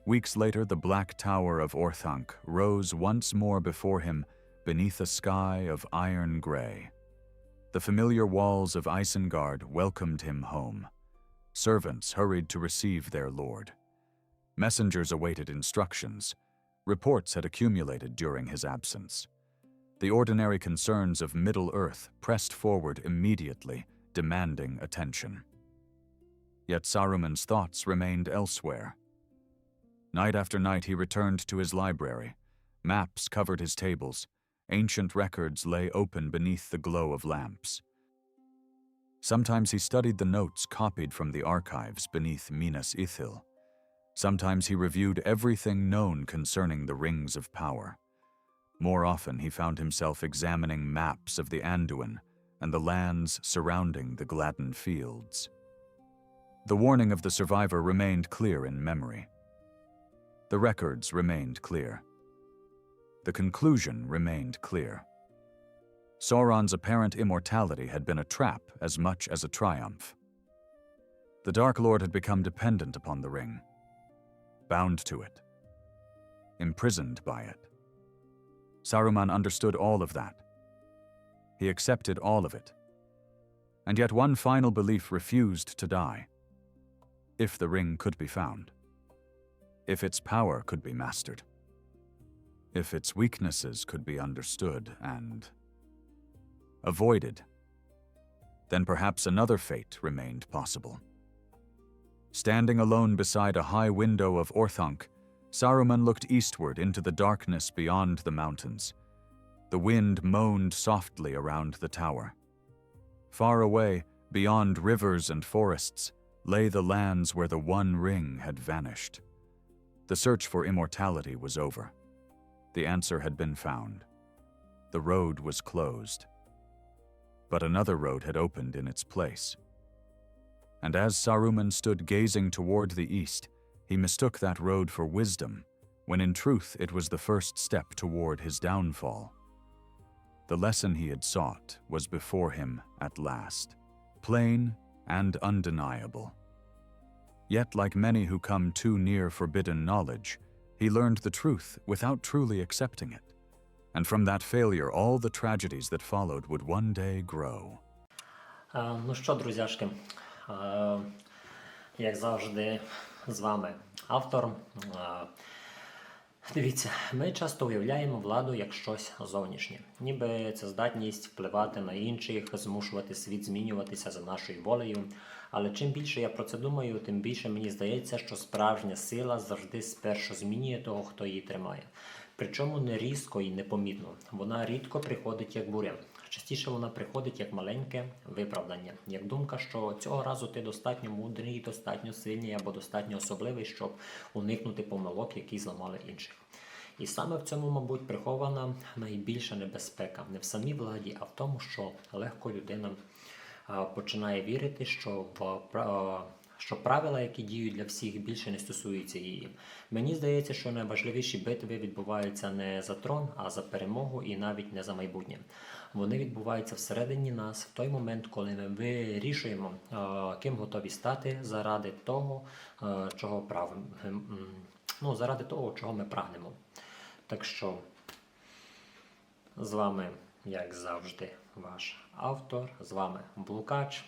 Weeks later, the black tower of Orthanc rose once more before him beneath a sky of iron gray. The familiar walls of Isengard welcomed him home. Servants hurried to receive their lord. Messengers awaited instructions. Reports had accumulated during his absence. The ordinary concerns of Middle-earth pressed forward immediately, demanding attention. Yet Saruman's thoughts remained elsewhere. Night after night he returned to his library. Maps covered his tables. Ancient records lay open beneath the glow of lamps. Sometimes he studied the notes copied from the archives beneath Minas Ithil. Sometimes he reviewed everything known concerning the Rings of Power. More often he found himself examining maps of the Anduin and the lands surrounding the Gladden Fields. The warning of the survivor remained clear in memory. The records remained clear. The conclusion remained clear. Sauron's apparent immortality had been a trap as much as a triumph. The Dark Lord had become dependent upon the ring, bound to it, imprisoned by it. Saruman understood all of that. He accepted all of it. And yet one final belief refused to die. If the ring could be found. If its power could be mastered. If its weaknesses could be understood and avoided, then perhaps another fate remained possible. Standing alone beside a high window of Orthanc, Saruman looked eastward into the darkness beyond the mountains. The wind moaned softly around the tower. Far away, beyond rivers and forests, lay the lands where the One Ring had vanished. The search for immortality was over. The answer had been found. The road was closed. But another road had opened in its place. And as Saruman stood gazing toward the east, he mistook that road for wisdom, when in truth it was the first step toward his downfall. The lesson he had sought was before him at last, plain and undeniable. Yet, like many who come too near forbidden knowledge, he learned the truth without truly accepting it. And from that failure, all the tragedies that followed would one day grow. Ну що, друзяшки, Як завжди, з вами автор. Дивіться, ми часто уявляємо владу як щось зовнішнє. Ніби це здатність впливати на інших, змушувати світ змінюватися за нашою волею. Але чим більше я про це думаю, тим більше мені здається, що справжня сила завжди спершу змінює того, хто її тримає. Причому не різко і непомітно. Вона рідко приходить як буря. Частіше вона приходить як маленьке виправдання, як думка, що цього разу ти достатньо мудрий, достатньо сильний або достатньо особливий, щоб уникнути помилок, які зламали інших. І саме в цьому, мабуть, прихована найбільша небезпека. Не в самій владі, а в тому, що легко людина починає вірити, що правила, які діють для всіх, більше не стосуються її. Мені здається, що найважливіші битви відбуваються не за трон, а за перемогу і навіть не за майбутнє. Вони відбуваються всередині нас в той момент, коли ми вирішуємо, ким готові стати заради того, заради того, чого ми прагнемо. Так що з вами, як завжди, ваш автор, з вами Блукач.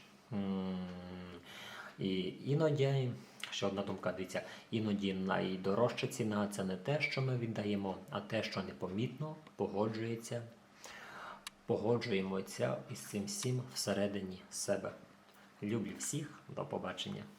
І іноді, ще одна думка, дивіться, іноді найдорожча ціна – це не те, що ми віддаємо, а те, що непомітно погоджуємося із цим всім всередині себе. Люблю всіх, до побачення.